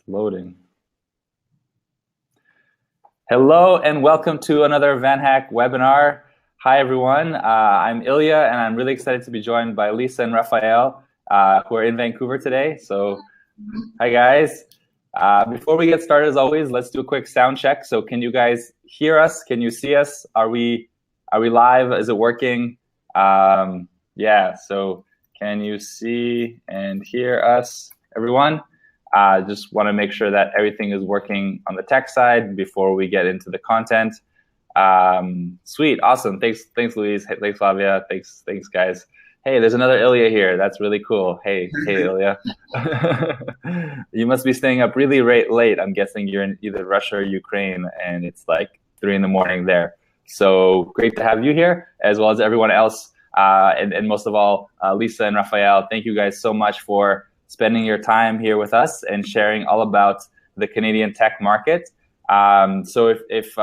Loading. Hello and welcome to another VanHack webinar. Hi everyone, I'm Ilya and I'm really excited to be joined by Lisa and Raphael who are in Vancouver today. So hi guys. Before we get started, as always, let's do a quick sound check. So can you guys hear us? Can you see us? Are we live? Is it working? Yeah, so can you see and hear us, everyone? Just want to make sure that everything is working on the tech side before we get into the content. Sweet, awesome. Thanks, Luis. Thanks, Flavia. Thanks, guys. Hey, there's another Ilya here. That's really cool. Hey, Ilya. You must be staying up really late. I'm guessing you're in either Russia or Ukraine, and it's like 3 in the morning there. So great to have you here, as well as everyone else. And most of all, Lisa and Raphael, thank you guys so much for spending your time here with us and sharing all about the Canadian tech market. So if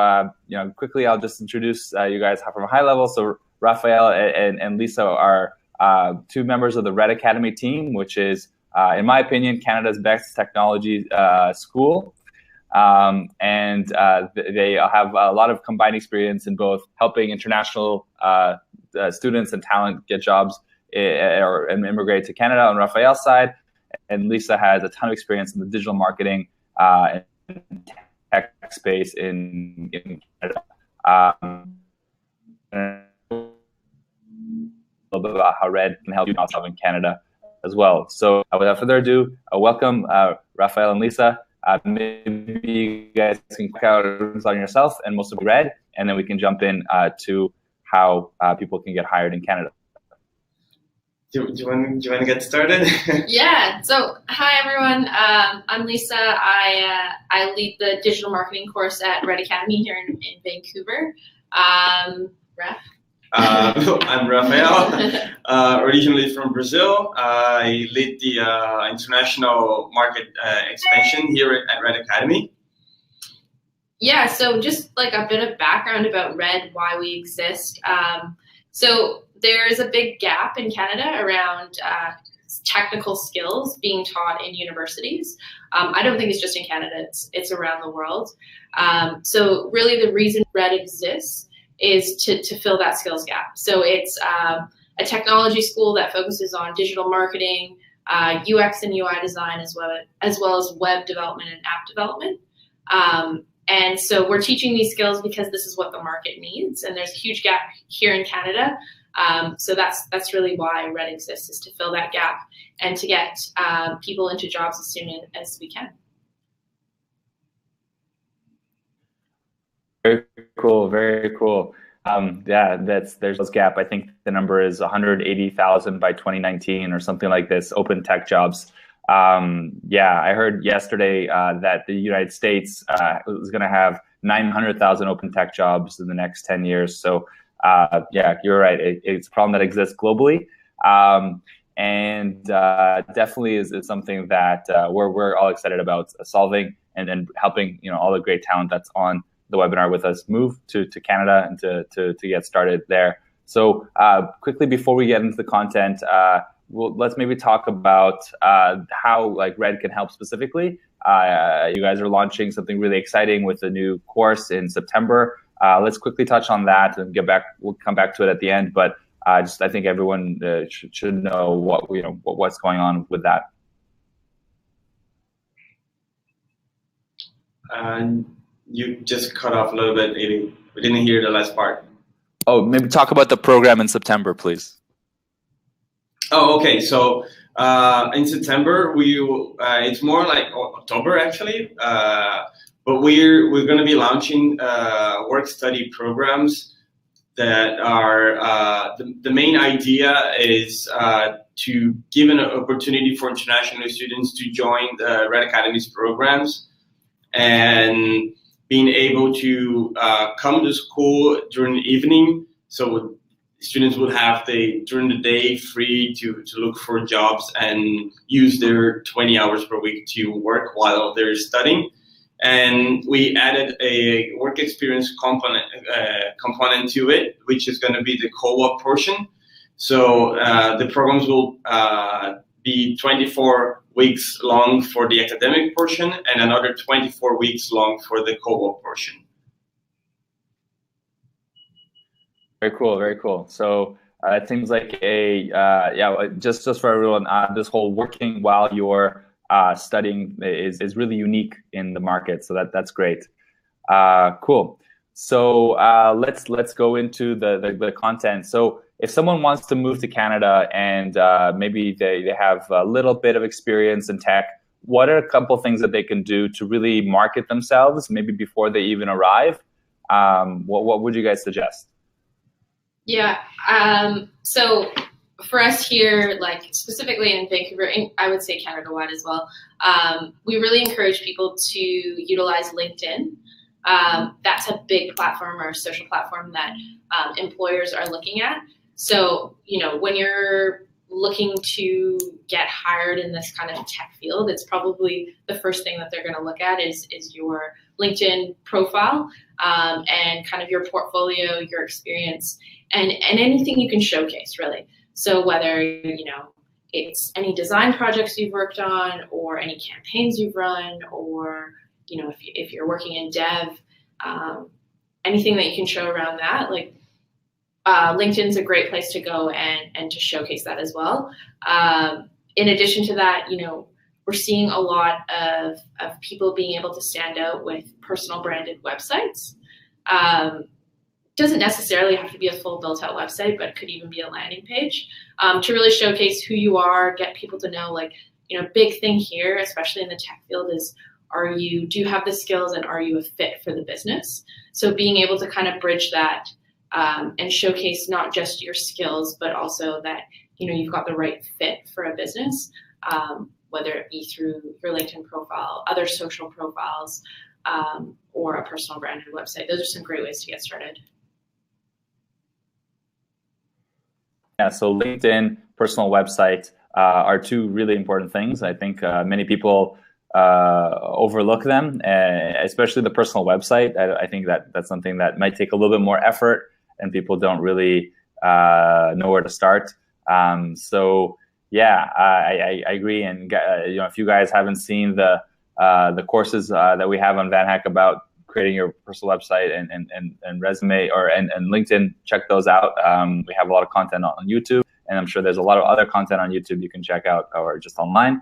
quickly, I'll just introduce you guys from a high level. So Raphael and Lisa are 2 members of the Red Academy team, which is, in my opinion, Canada's best technology school. And they have a lot of combined experience in both helping international students and talent get jobs and immigrate to Canada on Raphael's side. And Lisa has a ton of experience in the digital marketing and tech space in Canada. A little bit about how Red can help you also in Canada as well. So without further ado, welcome Raphael and Lisa. Maybe you guys can quick out on yourself and most of Red, and then we can jump in to how people can get hired in Canada. Do you want to get started? Yeah. So hi everyone. I'm Lisa. I lead the digital marketing course at Red Academy here in Vancouver. Raph. I'm Raphael, originally from Brazil. I lead the international market expansion here at Red Academy. Yeah, so just like a bit of background about Red, why we exist. So there's a big gap in Canada around technical skills being taught in universities. I don't think it's just in Canada, it's around the world. So really the reason Red exists is to fill that skills gap. So it's a technology school that focuses on digital marketing, UX and UI design, as well as web development and app development. And so we're teaching these skills because this is what the market needs, and there's a huge gap here in Canada. So that's really why Red exists, is to fill that gap and to get people into jobs as soon as we can. Very cool, very cool. Yeah, there's this gap. I think the number is 180,000 by 2019 or something like this, open tech jobs. Yeah, I heard yesterday that the United States is going to have 900,000 open tech jobs in the next 10 years. So yeah, you're right. It's a problem that exists globally. And definitely is something that we're all excited about solving and helping all the great talent that's on the webinar with us move to Canada and to get started there. So quickly before we get into the content, let's maybe talk about how Red can help specifically. You guys are launching something really exciting with a new course in September. Let's quickly touch on that and get back. We'll come back to it at the end, but I think everyone should know what's going on with that. You just cut off a little bit, maybe. We didn't hear the last part. Oh, maybe talk about the program in September, please. Oh, okay. So in September, it's more like October actually, but we're going to be launching work study programs that are the main idea is to give an opportunity for international students to join the Red Academy's programs and being able to come to school during the evening. So students will have during the day free to look for jobs and use their 20 hours per week to work while they're studying. And we added a work experience component to it, which is going to be the co-op portion. So the programs will be 24 weeks long for the academic portion and another 24 weeks long for the co-op portion. Very cool, very cool. So it seems like just for everyone, this whole working while you're studying is really unique in the market. So that's great. Cool. So let's go into the content. So if someone wants to move to Canada and maybe they have a little bit of experience in tech, what are a couple things that they can do to really market themselves, maybe before they even arrive? What would you guys suggest? Yeah. So for us here, like specifically in Vancouver, and I would say Canada-wide as well, we really encourage people to utilize LinkedIn. That's a big platform or a social platform that employers are looking at. So, when you're looking to get hired in this kind of tech field, it's probably the first thing that they're going to look at is your LinkedIn profile and kind of your portfolio, your experience, and anything you can showcase, really. So whether, it's any design projects you've worked on or any campaigns you've run, or, if you're working in dev, anything that you can show around that, like LinkedIn's a great place to go and to showcase that as well. In addition to that, we're seeing a lot of people being able to stand out with personal branded websites. Doesn't necessarily have to be a full built out website, but it could even be a landing page to really showcase who you are, get people to know, like, big thing here, especially in the tech field, is do you have the skills and are you a fit for the business? So being able to kind of bridge that and showcase not just your skills, but also that, you've got the right fit for a business, whether it be through your LinkedIn profile, other social profiles, or a personal branded website. Those are some great ways to get started. Yeah, so LinkedIn, personal website are two really important things. I think many people overlook them, especially the personal website. I think that's something that might take a little bit more effort, and people don't really know where to start. So yeah, I agree. And if you guys haven't seen the courses that we have on VanHack about creating your personal website and resume and LinkedIn, check those out. We have a lot of content on YouTube, and I'm sure there's a lot of other content on YouTube you can check out or just online.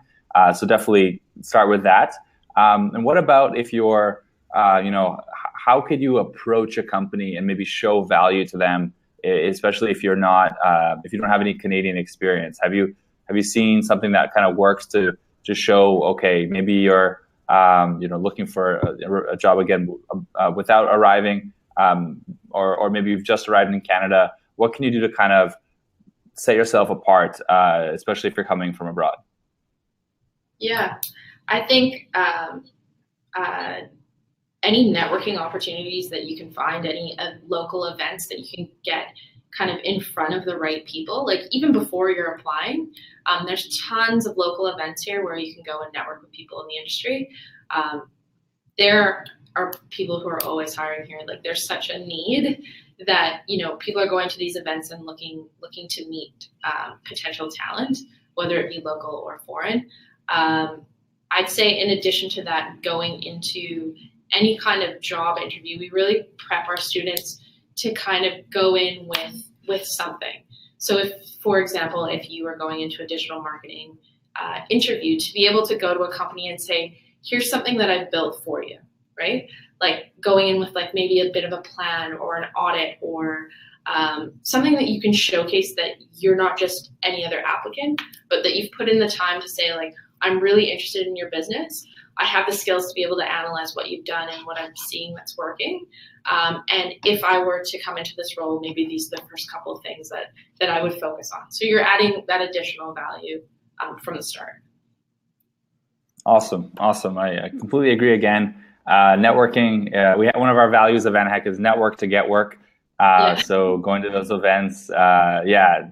So definitely start with that. And what about if you're, how could you approach a company and maybe show value to them, especially if you're not, if you don't have any Canadian experience? Have you seen something that kind of works to show, okay, maybe you're, looking for a job again without arriving, or maybe you've just arrived in Canada? What can you do to kind of set yourself apart, especially if you're coming from abroad? Yeah, I think any networking opportunities that you can find, any local events that you can get kind of in front of the right people, like even before you're applying, there's tons of local events here where you can go and network with people in the industry. There are people who are always hiring here. Like, there's such a need that, people are going to these events and looking to meet potential talent, whether it be local or foreign. I'd say in addition to that, going into any kind of job interview, we really prep our students to kind of go in with something. So if, for example, if you were going into a digital marketing interview, to be able to go to a company and say, here's something that I've built for you, right? Like going in with like maybe a bit of a plan or an audit or something that you can showcase that you're not just any other applicant, but that you've put in the time to say, like, I'm really interested in your business. I have the skills to be able to analyze what you've done and what I'm seeing that's working. And if I were to come into this role, maybe these are the first couple of things that I would focus on. So you're adding that additional value from the start. Awesome. I completely agree again. Networking, we have, one of our values of VanHack is network to get work. So going to those events, I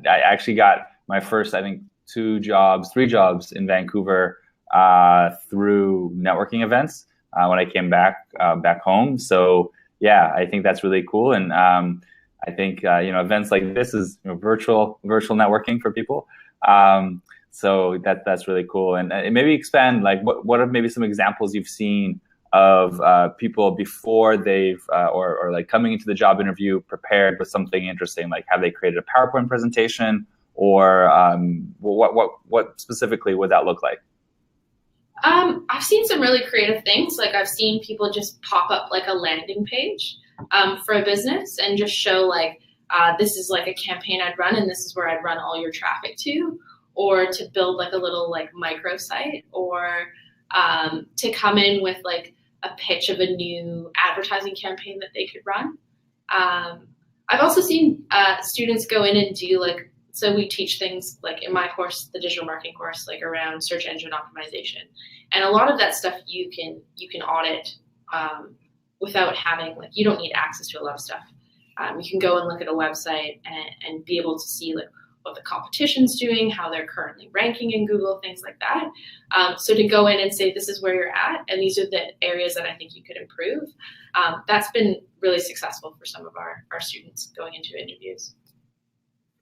actually got my first, I think, three jobs in Vancouver through networking events when I came back home. So yeah, I think that's really cool. And I think events like this is virtual networking for people. So that's really cool. And maybe expand, like, what are maybe some examples you've seen of people before they've or like coming into the job interview prepared with something interesting? Like, have they created a PowerPoint presentation, or what specifically would that look like? I've seen some really creative things. Like, I've seen people just pop up like a landing page for a business and just show like, this is like a campaign I'd run, and this is where I'd run all your traffic to, or to build like a little like microsite, or to come in with like a pitch of a new advertising campaign that they could run. I've also seen students go in and do like, so we teach things like in my course, the digital marketing course, like around search engine optimization. And a lot of that stuff you can audit without having, like, you don't need access to a lot of stuff. You can go and look at a website and be able to see like what the competition's doing, how they're currently ranking in Google, things like that. So to go in and say, this is where you're at, and these are the areas that I think you could improve, that's been really successful for some of our students going into interviews.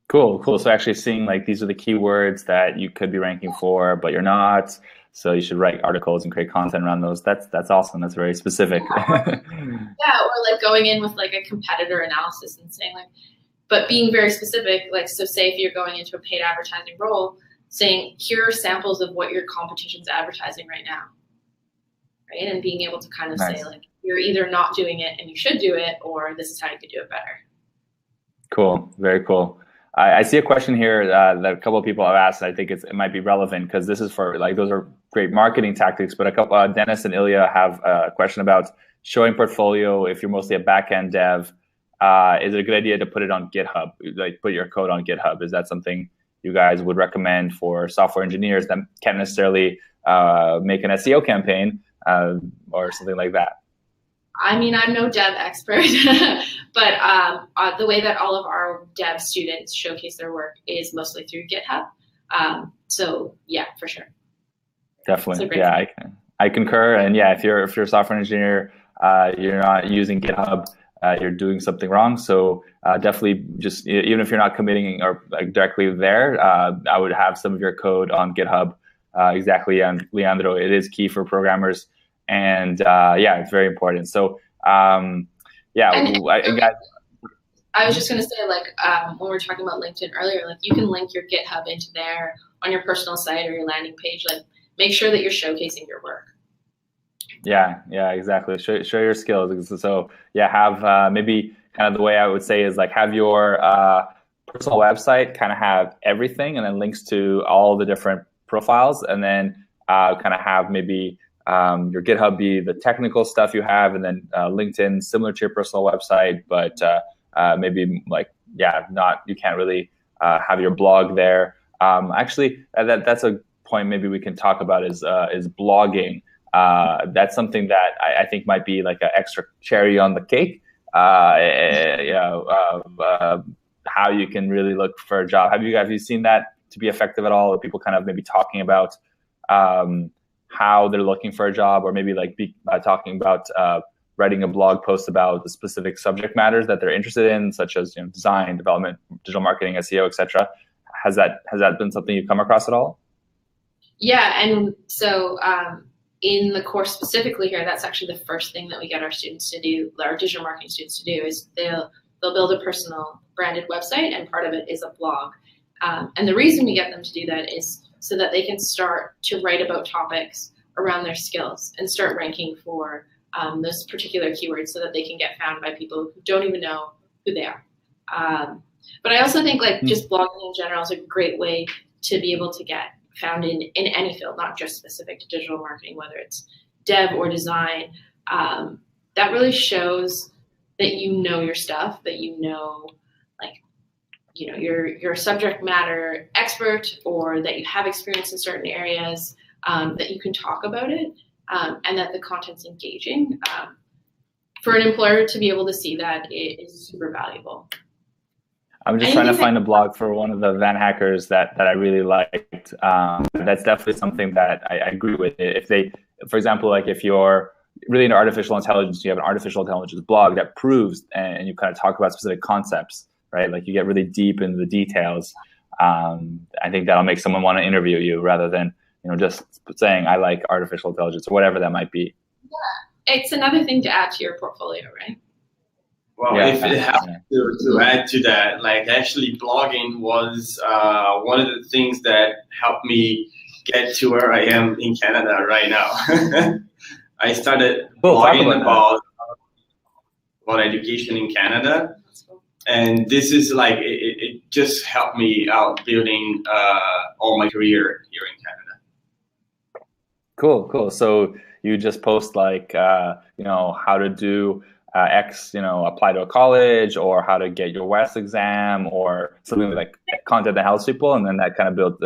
Cool. So actually seeing like, these are the keywords that you could be ranking for, but you're not. So you should write articles and create content around those. That's awesome. That's very specific. Yeah, or like going in with like a competitor analysis and saying like, but being very specific, like, so say if you're going into a paid advertising role, saying, here are samples of what your competition's advertising right now, right? And being able to kind of say like, you're either not doing it and you should do it, or this is how you could do it better. Cool. Very cool. I see a question here that a couple of people have asked. I think it might be relevant because this is for like, those are great marketing tactics, but a couple, Dennis and Ilya have a question about showing portfolio. If you're mostly a backend dev, is it a good idea to put it on GitHub, like put your code on GitHub? Is that something you guys would recommend for software engineers that can't necessarily make an SEO campaign or something like that? I mean, I'm no dev expert, but the way that all of our dev students showcase their work is mostly through GitHub. So yeah, for sure. Definitely. Yeah, I concur. And yeah, if you're a software engineer, you're not using GitHub, you're doing something wrong. So definitely, just even if you're not committing or like directly there, I would have some of your code on GitHub. Exactly, and Leandro, it is key for programmers. And yeah, it's very important. So yeah, I was just going to say, like, when we were talking about LinkedIn earlier, like, you can link your GitHub into there on your personal site or your landing page. Like, make sure that you're showcasing your work. Yeah, exactly. Show your skills. So yeah, have maybe kind of the way I would say is like, have your personal website kind of have everything, and then links to all the different profiles, and then kind of have maybe your GitHub be the technical stuff you have, and then LinkedIn similar to your personal website, but maybe like, yeah, not, you can't really have your blog there. Actually, that's a point maybe we can talk about is blogging. That's something that I think might be like an extra cherry on the cake. How you can really look for a job. Have you seen that to be effective at all? Or people kind of maybe talking about how they're looking for a job, or maybe like talking about writing a blog post about the specific subject matters that they're interested in, such as design, development, digital marketing, SEO, etc. Has that been something you've come across at all? Yeah, and so in the course specifically here, that's actually the first thing that we get our students to do, our digital marketing students to do, is they'll build a personal branded website, and part of it is a blog. And the reason we get them to do that is so that they can start to write about topics around their skills and start ranking for those particular keywords, so that they can get found by people who don't even know who they are. But I also think like just blogging in general is a great way to be able to get found in any field, not just specific to digital marketing, whether it's dev or design. That really shows that you know your stuff, that you know, like, you're a subject matter expert, or that you have experience in certain areas, that you can talk about it, and that the content's engaging. For an employer to be able to see that, it is super valuable. I'm just trying to find a blog for one of the VanHackers that I really liked. That's definitely something that I agree with. If they, for example, like if you're really into artificial intelligence, you have an artificial intelligence blog that proves, and you kind of talk about specific concepts, right? Like you get really deep into the details. I think that'll make someone want to interview you rather than just saying I like artificial intelligence or whatever that might be. Yeah, it's another thing to add to your portfolio, right? Well, yeah, if it helps to add to that, like actually blogging was one of the things that helped me get to where I am in Canada right now. I started blogging about education in Canada, and this is like it just helped me out building all my career here in Canada. Cool. So you just post like how to do X, apply to a college, or how to get your West exam, or something like content that helps people, and then that kind of builds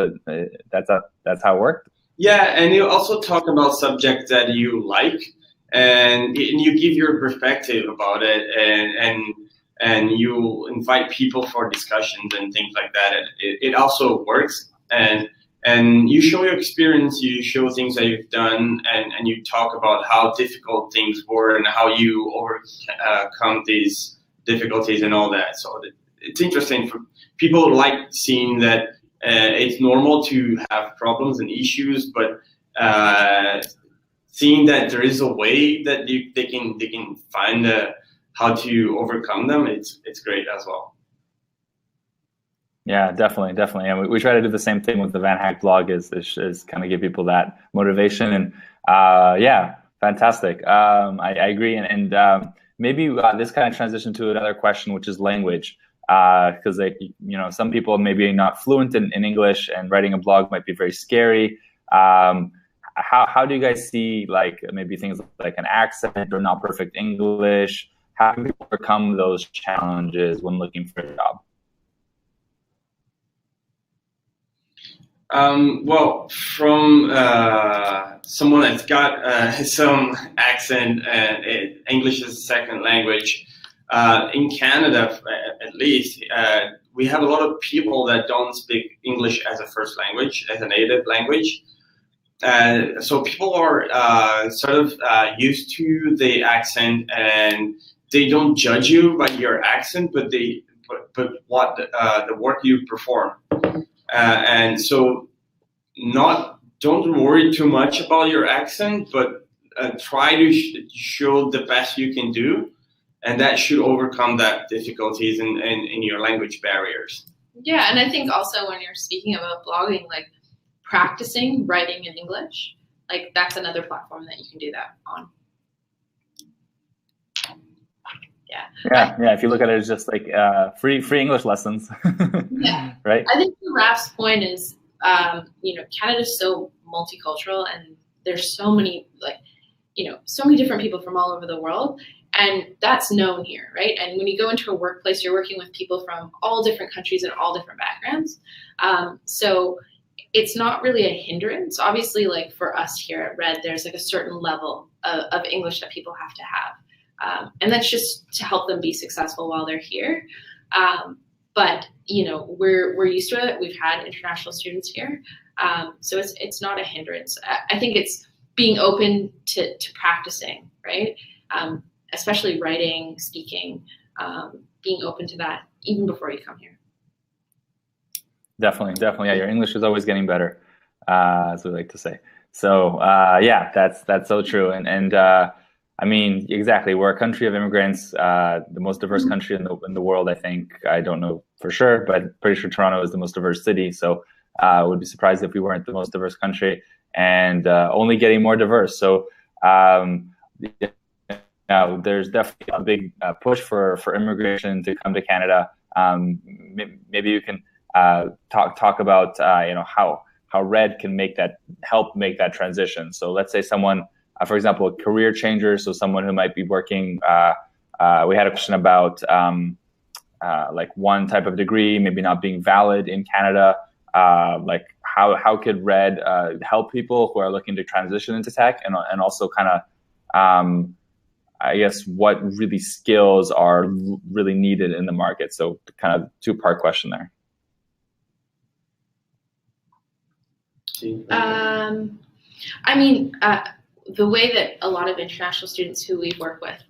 that's how it worked. Yeah, and you also talk about subjects that you like, and you give your perspective about it, and you invite people for discussions and things like that. It also works, and you show your experience, you show things that you've done, and you talk about how difficult things were and how you overcome these difficulties and all that. So it's interesting for people like seeing that it's normal to have problems and issues, but seeing that there is a way that they can find how to overcome them, it's great as well. Yeah, definitely. And we try to do the same thing with the VanHack blog is kind of give people that motivation. And yeah, fantastic. I agree. And maybe this kind of transition to another question, which is language. Because some people maybe not fluent in English, and writing a blog might be very scary. How do you guys see like maybe things like an accent or not perfect English? How do people overcome those challenges when looking for a job? Well, from someone that's got some accent, English as a second language, in Canada, at least, we have a lot of people that don't speak English as a first language, as a native language. So people are sort of used to the accent, and they don't judge you by your accent, but what the work you perform. And so don't worry too much about your accent, but try to show the best you can do, and that should overcome that difficulties in your language barriers. Yeah, and I think also when you're speaking about blogging, like practicing writing in English, like that's another platform that you can do that on. Yeah. If you look at it as just like free English lessons. Yeah. Right. I think Raf's point is, Canada's so multicultural, and there's so many so many different people from all over the world, and that's known here, right? And when you go into a workplace, you're working with people from all different countries and all different backgrounds. So it's not really a hindrance. Obviously, like for us here at Red, there's like a certain level of English that people have to have. And that's just to help them be successful while they're here. But we're used to it. We've had international students here, so it's not a hindrance. I think it's being open to practicing, right? Especially writing, speaking, being open to that even before you come here. Definitely. Yeah, your English is always getting better, as we like to say. So yeah, that's so true. And I mean, exactly. We're a country of immigrants, the most diverse country in the world. I think, I don't know for sure, but pretty sure Toronto is the most diverse city. So I would be surprised if we weren't the most diverse country, and only getting more diverse. So there's definitely a big push for immigration to come to Canada. Maybe you can talk about how Red can help make that transition. So let's say someone, for example, a career changer, so someone who might be working, we had a question about like one type of degree maybe not being valid in Canada. Like how could Red help people who are looking to transition into tech, and also kind of, I guess, what really skills are really needed in the market? So kind of two-part question there. I mean, the way that a lot of international students who we work with,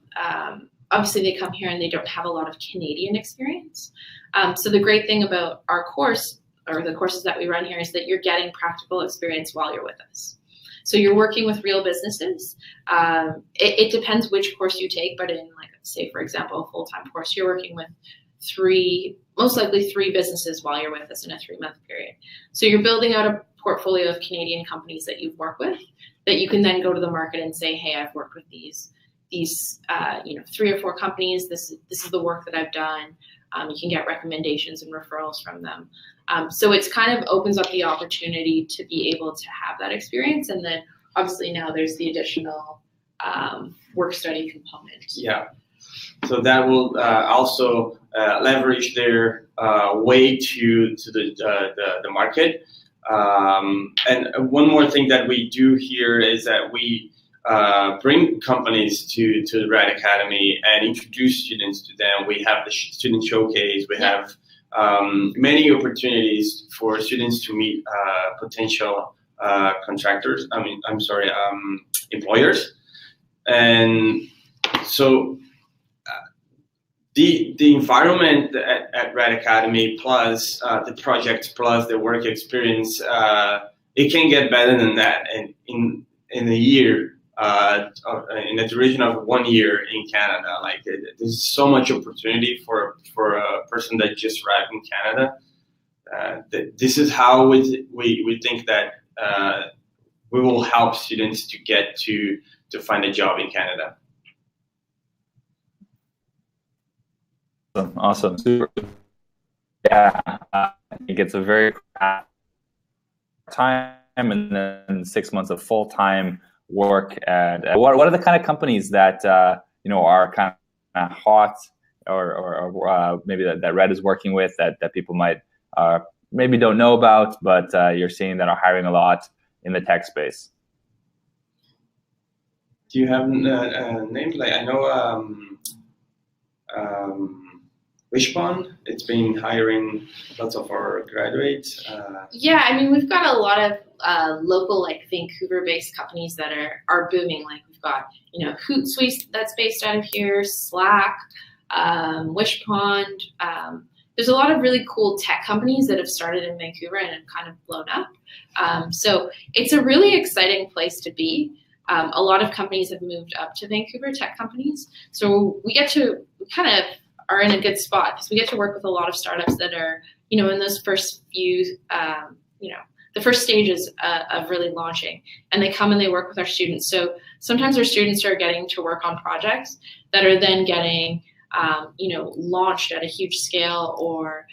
obviously they come here and they don't have a lot of Canadian experience. So the great thing about our course, or the courses that we run here is that you're getting practical experience while you're with us. So you're working with real businesses. It depends which course you take, but in like, say, for example, a full-time course, you're working with most likely three businesses while you're with us in a 3-month period. So you're building out a portfolio of Canadian companies that you've worked with that you can then go to the market and say, hey, I've worked with these 3 or 4 companies. This is the work that I've done. You can get recommendations and referrals from them. So it's kind of opens up the opportunity to be able to have that experience. And then obviously now there's the additional work study component. Yeah. So that will also leverage their way to the market. And one more thing that we do here is that we bring companies to the RAD Academy and introduce students to them. We have the student showcase. We have many opportunities for students to meet potential employers. And so the environment at RAD Academy plus the project plus the work experience, it can get better than that. And in a year, in the duration of 1 year in Canada, like there's so much opportunity for a person that just arrived in Canada. This is how we think that we will help students to get to find a job in Canada. Awesome. Super. Yeah, I think it's a very time and then 6 months of full-time work. And what are the kind of companies that are kind of hot or maybe that RAD is working with that people might maybe don't know about, but you're seeing that are hiring a lot in the tech space? Do you have names? Like I know Wishpond, it's been hiring lots of our graduates. Yeah, I mean, we've got a lot of local, like Vancouver-based companies that are booming. Like we've got, Hootsuite that's based out of here, Slack, Wishpond. There's a lot of really cool tech companies that have started in Vancouver and have kind of blown up. So it's a really exciting place to be. A lot of companies have moved up to Vancouver, tech companies. So we kind of are in a good spot because we get to work with a lot of startups that are, in those first few, the first stages of really launching, and they come and they work with our students. So sometimes our students are getting to work on projects that are then getting, launched at a huge scale or,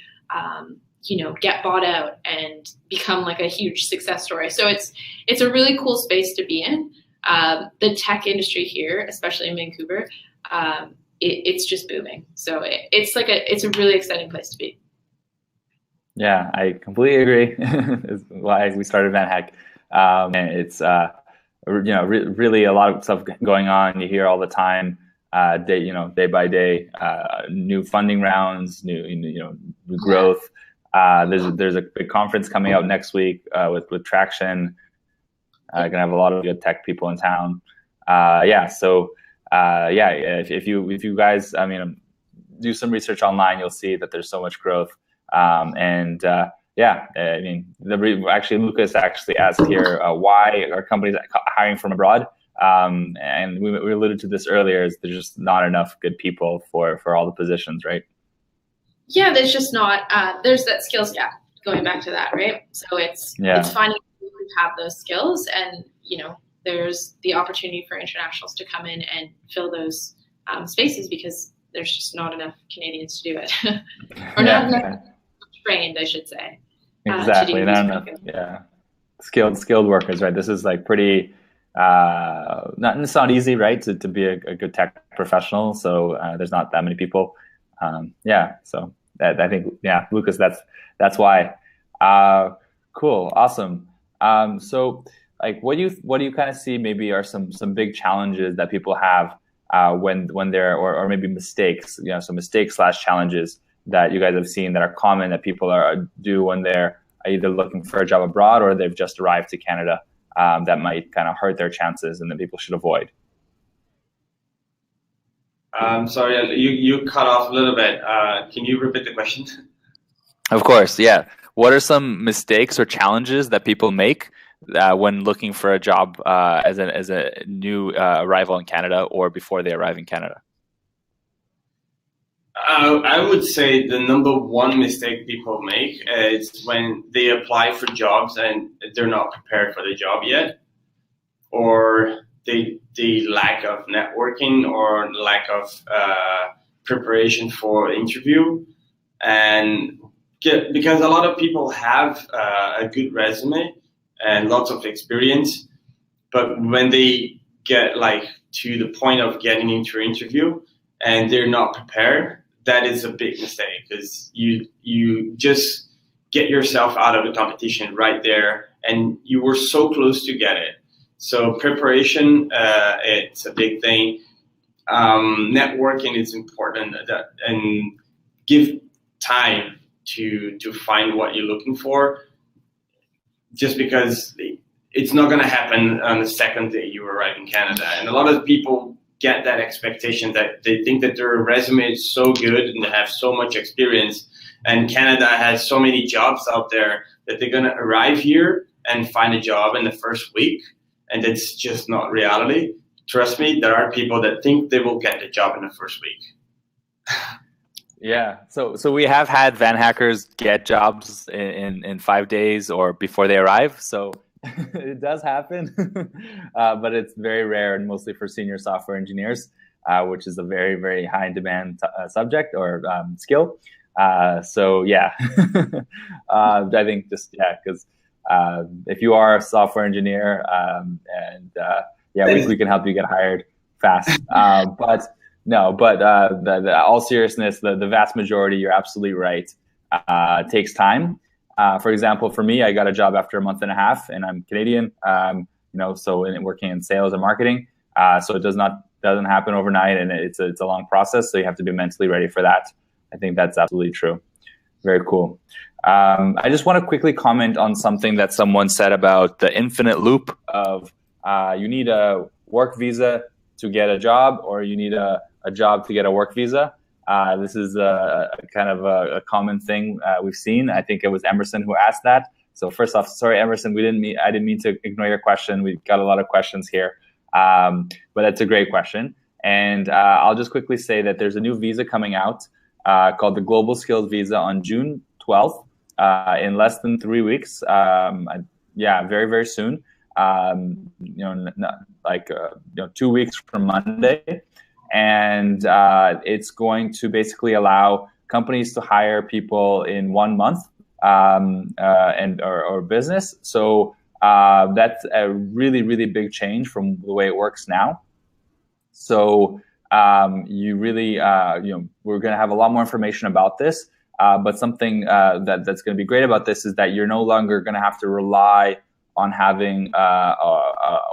get bought out and become like a huge success story. So it's a really cool space to be in. The tech industry here, especially in Vancouver, it's just booming. So it's a really exciting place to be. Yeah, I completely agree. It's why we started VanHack. And it's really a lot of stuff going on. You hear all the time, day by day, new funding rounds, new growth. There's a big conference coming out next week with Traction. Gonna have a lot of good tech people in town. If you guys, do some research online, you'll see that there's so much growth. Actually, Lucas actually asked here, why are companies hiring from abroad? And we alluded to this earlier, is there's just not enough good people for all the positions, right? Yeah, there's just not, there's that skills gap, going back to that, right? So it's finding people who have those skills, and, there's the opportunity for internationals to come in and fill those spaces because there's just not enough Canadians to do it. Or not enough trained, I should say. Exactly. Skilled workers, right? This is like pretty, it's not easy, right? To be a good tech professional. So there's not that many people. So I think, Lucas, that's why. Cool. Awesome. So like, what do you kind of see maybe are some big challenges that people have when they're, or maybe mistakes, some mistakes / challenges that you guys have seen that are common that people do when they're either looking for a job abroad or they've just arrived to Canada, that might kind of hurt their chances and that people should avoid? Sorry, you cut off a little bit. Can you repeat the question? Of course, yeah. what are some mistakes or challenges that people make when looking for a job as a new arrival in Canada or before they arrive in Canada? I would say the number one mistake people make is when they apply for jobs and they're not prepared for the job yet, or the lack of networking or lack of preparation for interview. And because a lot of people have a good resume and lots of experience, but when they get like to the point of getting into an interview and they're not prepared, that is a big mistake, because you just get yourself out of the competition right there, and you were so close to get it. So preparation, it's a big thing. Networking is important, and give time to find what you're looking for, just because it's not going to happen on the second day you arrive in Canada. And a lot of people get that expectation that they think that their resume is so good and they have so much experience, and Canada has so many jobs out there that they're going to arrive here and find a job in the first week. And it's just not reality. Trust me, there are people that think they will get the job in the first week. Yeah, so we have had VanHackers get jobs in 5 days or before they arrive. So it does happen, but it's very rare, and mostly for senior software engineers, which is a very, very high in demand subject or skill. So yeah, I think just, because if you are a software engineer, we can help you get hired fast. But all seriousness, the vast majority, you're absolutely right, takes time. For example, for me, I got a job after a month and a half, and I'm Canadian, so working in sales and marketing. So it doesn't happen overnight, and it's a long process. So you have to be mentally ready for that. I think that's absolutely true. Very cool. I just want to quickly comment on something that someone said about the infinite loop of you need a work visa to get a job, or you need a job to get a work visa. This is a kind of a common thing we've seen. I think it was Emerson who asked that. So first off, sorry, Emerson, I didn't mean to ignore your question. We've got a lot of questions here, but that's a great question. And I'll just quickly say that there's a new visa coming out called the Global Skills Visa on June 12th, in less than 3 weeks. Very, very soon. 2 weeks from Monday. And it's going to basically allow companies to hire people in 1 month or business. So that's a really, really big change from the way it works now. So we're going to have a lot more information about this. But something that's going to be great about this is that you're no longer going to have to rely on having an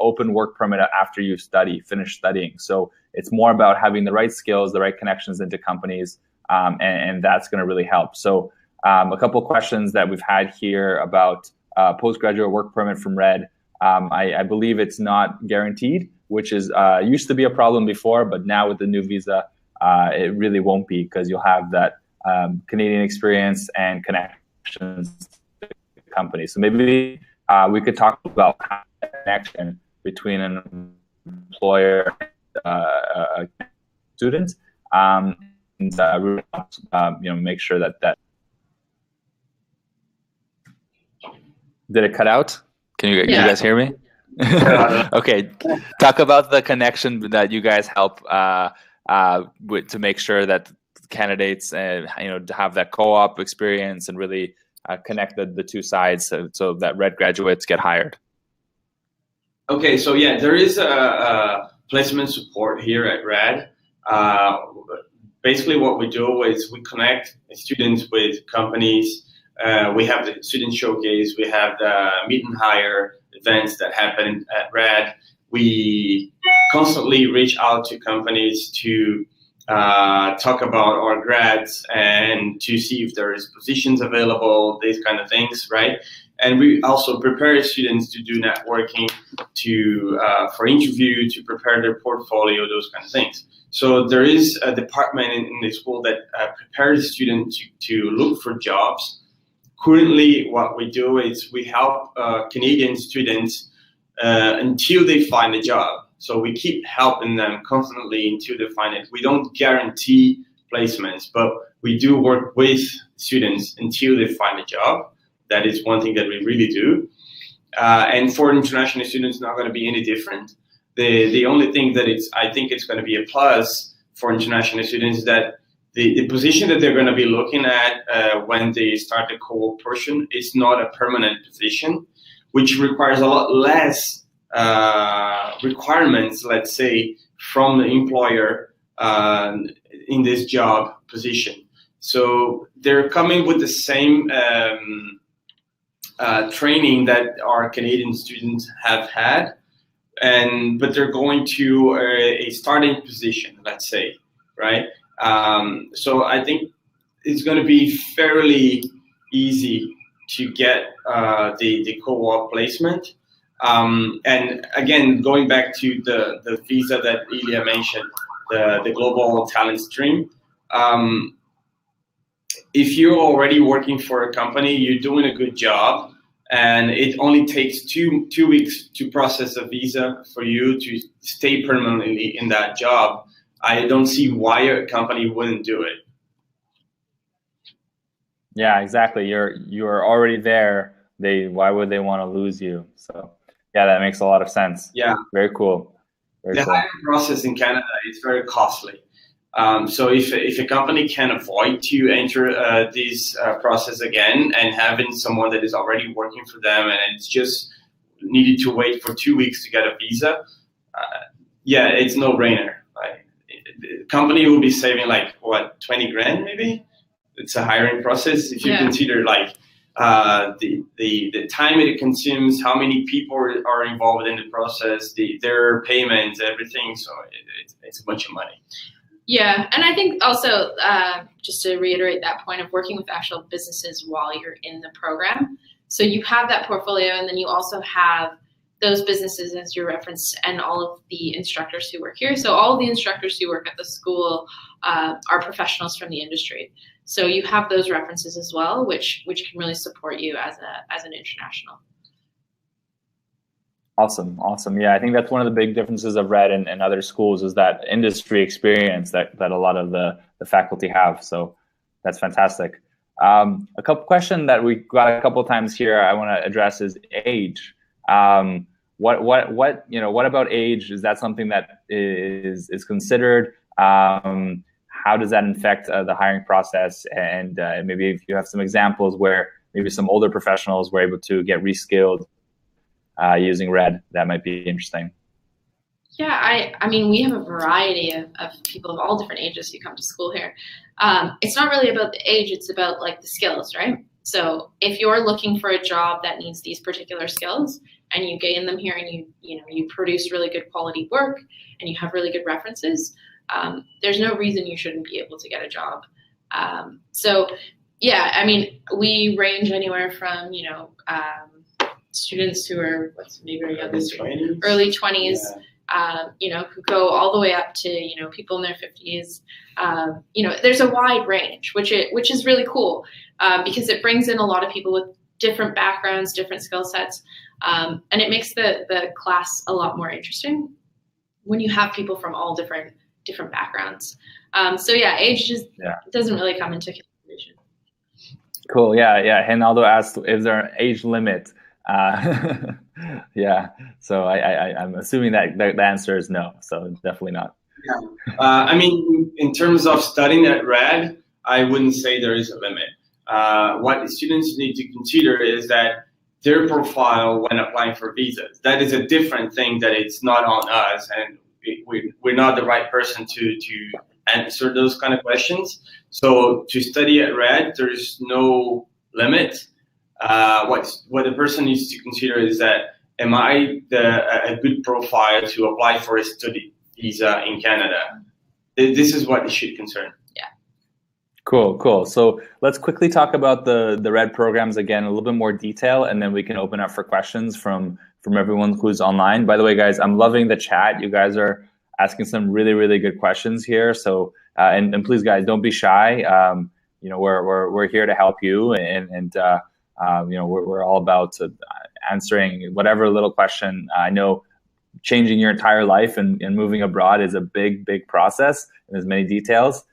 open work permit after you finish studying. So it's more about having the right skills, the right connections into companies, and that's going to really help. So a couple of questions that we've had here about postgraduate work permit from RED. I believe it's not guaranteed, which is used to be a problem before, but now with the new visa, it really won't be, because you'll have that Canadian experience and connections to companies. So maybe we could talk about the connection between an employer and a student, and make sure that. Did it cut out? Can you guys hear me? Okay, talk about the connection that you guys help to make sure that candidates have that co-op experience and really connect the two sides so that RED graduates get hired. Okay, so yeah, there is a placement support here at RED. Basically what we do is we connect students with companies. We have the student showcase, we have the meet and hire events that happen at RED. We constantly reach out to companies to talk about our grads and to see if there is positions available, these kind of things, right? And we also prepare students to do networking, for interview, to prepare their portfolio, those kind of things. So there is a department in the school that prepares students to look for jobs currently what we do is we help Canadian students until they find a job. So we keep helping them constantly until they find it. We don't guarantee placements, but we do work with students until they find a job. That is one thing that we really do. And for international students, not going to be any different. The only thing that I think it's going to be a plus for international students is that the position that they're going to be looking at when they start the co-op portion is not a permanent position, which requires a lot less requirements, let's say, from the employer in this job position. So they're coming with the same training that our Canadian students have had, but they're going to a starting position, let's say, right? So I think it's going to be fairly easy to get the co-op placement. And again, going back to the visa that Ilya mentioned, the global talent stream, if you're already working for a company, you're doing a good job, and it only takes two weeks to process a visa for you to stay permanently in that job. I don't see why a company wouldn't do it. Yeah, exactly. You're already there. Why would they want to lose you? So yeah, that makes a lot of sense. Yeah, very cool. The hiring process in Canada is very costly. So if a company can avoid to enter this process again and having someone that is already working for them and it's just needed to wait for 2 weeks to get a visa, yeah, it's no-brainer. Right? The company will be saving like what, 20 grand maybe? It's a hiring process. If you consider like the time it consumes, how many people are involved in the process, their payments, everything. So it's a bunch of money. Yeah, and I think also, just to reiterate that point of working with actual businesses while you're in the program. So you have that portfolio, and then you also have those businesses as your reference and all of the instructors who work here. So all of the instructors who work at the school are professionals from the industry. So you have those references as well, which can really support you as an international. Awesome. Yeah, I think that's one of the big differences of RED and other schools is that industry experience that a lot of the faculty have. So that's fantastic. A couple question that we got a couple of times here I want to address is age. What about age? Is that something that is considered? How does that affect the hiring process? And maybe if you have some examples where maybe some older professionals were able to get reskilled using RED, that might be interesting. Yeah, I mean, we have a variety of people of all different ages who come to school here. It's not really about the age, it's about like the skills, right? So if you're looking for a job that needs these particular skills and you gain them here and you produce really good quality work and you have really good references, there's no reason you shouldn't be able to get a job. So yeah, I mean, we range anywhere from, students who are maybe our youngest, early 20s, who go all the way up to, people in their 50s. There's a wide range, which is really cool because it brings in a lot of people with different backgrounds, different skill sets, and it makes the class a lot more interesting when you have people from all different backgrounds. So yeah, age just doesn't really come into consideration. Cool. Yeah. Ronaldo asked, is there an age limit? Yeah. So I'm assuming that the answer is no. So definitely not. Yeah. I mean, in terms of studying at RED, I wouldn't say there is a limit. What the students need to consider is that their profile when applying for visas. That is a different thing that it's not on us, and we're not the right person to answer those kind of questions. So to study at RED, there's no limit. What the person needs to consider is that, am I a good profile to apply for a study visa in Canada? This is what it should concern. Yeah. Cool. So let's quickly talk about the RED programs again, a little bit more detail, and then we can open up for questions from everyone who's online. By the way, guys, I'm loving the chat. You guys are asking some really, really good questions here. So, and please, guys, don't be shy. We're here to help you, and we're all about answering whatever little question. I know changing your entire life and moving abroad is a big process, and there's many details.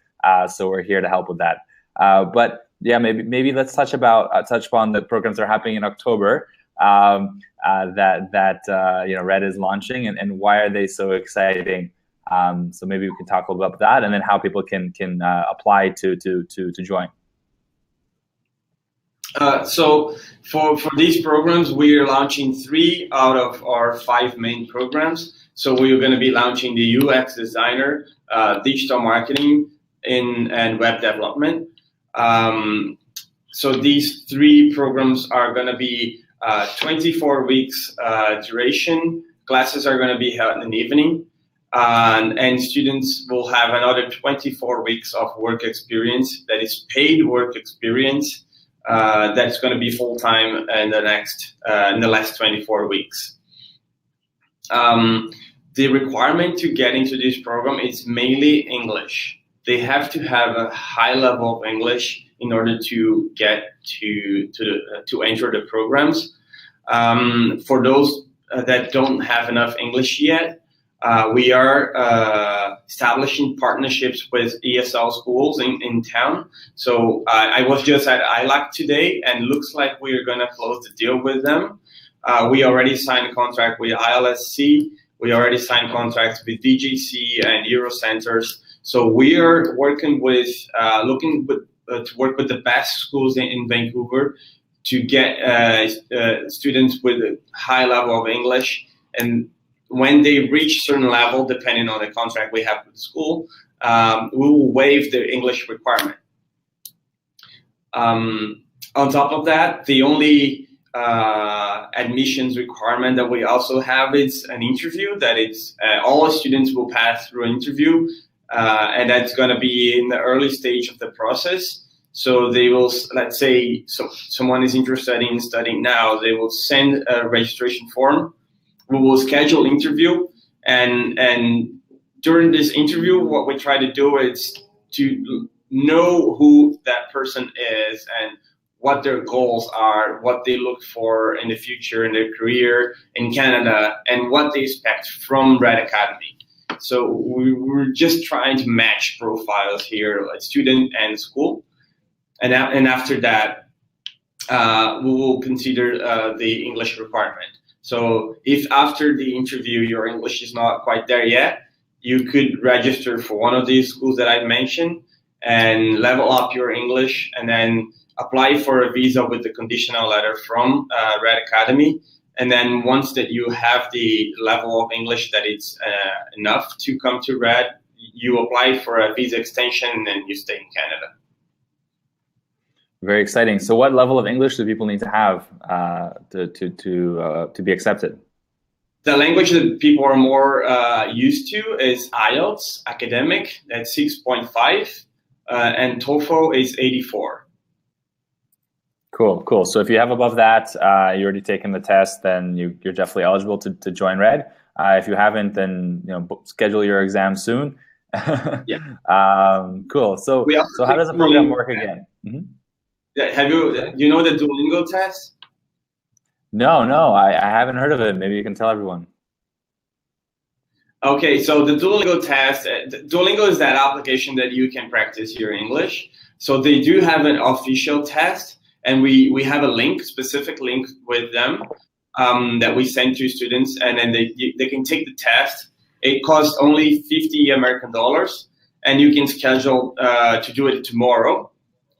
So we're here to help with that. But yeah, maybe let's touch upon the programs that are happening in October that Red is launching, and why are they so exciting? So maybe we can talk a little bit about that, and then how people can apply to join. So for these programs, we are launching 3 out of our 5 main programs. So we're going to be launching the UX designer, digital marketing, and web development. So these 3 programs are going to be 24 weeks duration. Classes are going to be held in the evening, and students will have another 24 weeks of work experience that is paid work experience. That's going to be full time in the last 24 weeks. The requirement to get into this program is mainly English. They have to have a high level of English in order to get to enter the programs. For those that don't have enough English yet, we are establishing partnerships with ESL schools in town. So I was just at ILAC today, and looks like we are going to close the deal with them. We already signed a contract with ILSC. We already signed contracts with DGC and Eurocenters. So we are working with, to work with the best schools in Vancouver to get students with a high level of English. And when they reach a certain level, depending on the contract we have with the school, we will waive the English requirement. On top of that, the only admissions requirement that we also have is an interview. That is, all students will pass through an interview, and that's going to be in the early stage of the process. So they will, let's say, someone is interested in studying now, they will send a registration form. We will schedule interview, and during this interview, what we try to do is to know who that person is and what their goals are, what they look for in the future in their career in Canada, and what they expect from Red Academy. So we're just trying to match profiles here, like student and school, and after that, we will consider the English requirement. So if after the interview your English is not quite there yet, you could register for one of these schools that I mentioned and level up your English, and then apply for a visa with the conditional letter from Red Academy. And then once that you have the level of English that it's enough to come to Red, you apply for a visa extension and then you stay in Canada. Very exciting. So what level of English do people need to have to be accepted? The language that people are more used to is IELTS, academic, that's 6.5, and TOEFL is 84. Cool. So if you have above that, you already taken the test, then you're definitely eligible to join Red. If you haven't, then schedule your exam soon. Yeah. Cool. So how does the program work again? Mm-hmm. Have you know the Duolingo test? No, I haven't heard of it. Maybe you can tell everyone. Okay, so the Duolingo test, Duolingo is that application that you can practice your English. So they do have an official test, and we have a link, specific link with them that we send to students, and then they can take the test. It costs only $50 American, and you can schedule to do it tomorrow.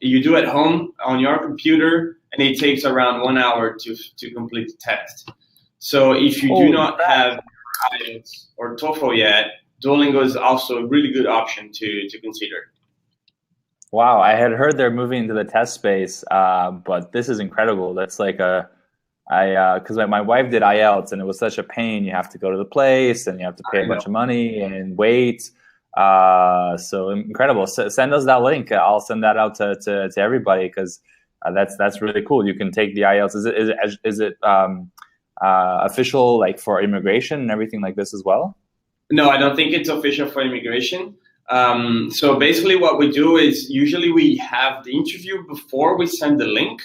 You do it at home on your computer, and it takes around 1 hour to complete the test. So if you do not have IELTS or TOEFL yet, Duolingo is also a really good option to consider. Wow, I had heard they're moving into the test space, but this is incredible. That's like because my wife did IELTS, and it was such a pain. You have to go to the place, and you have to pay a bunch of money and wait. So incredible. Send us that link. I'll send that out to everybody, because that's really cool. You can take the IELTS. Is it official, like, for immigration and everything like this as well? No, I don't think it's official for immigration. So basically what we do is usually we have the interview before we send the link,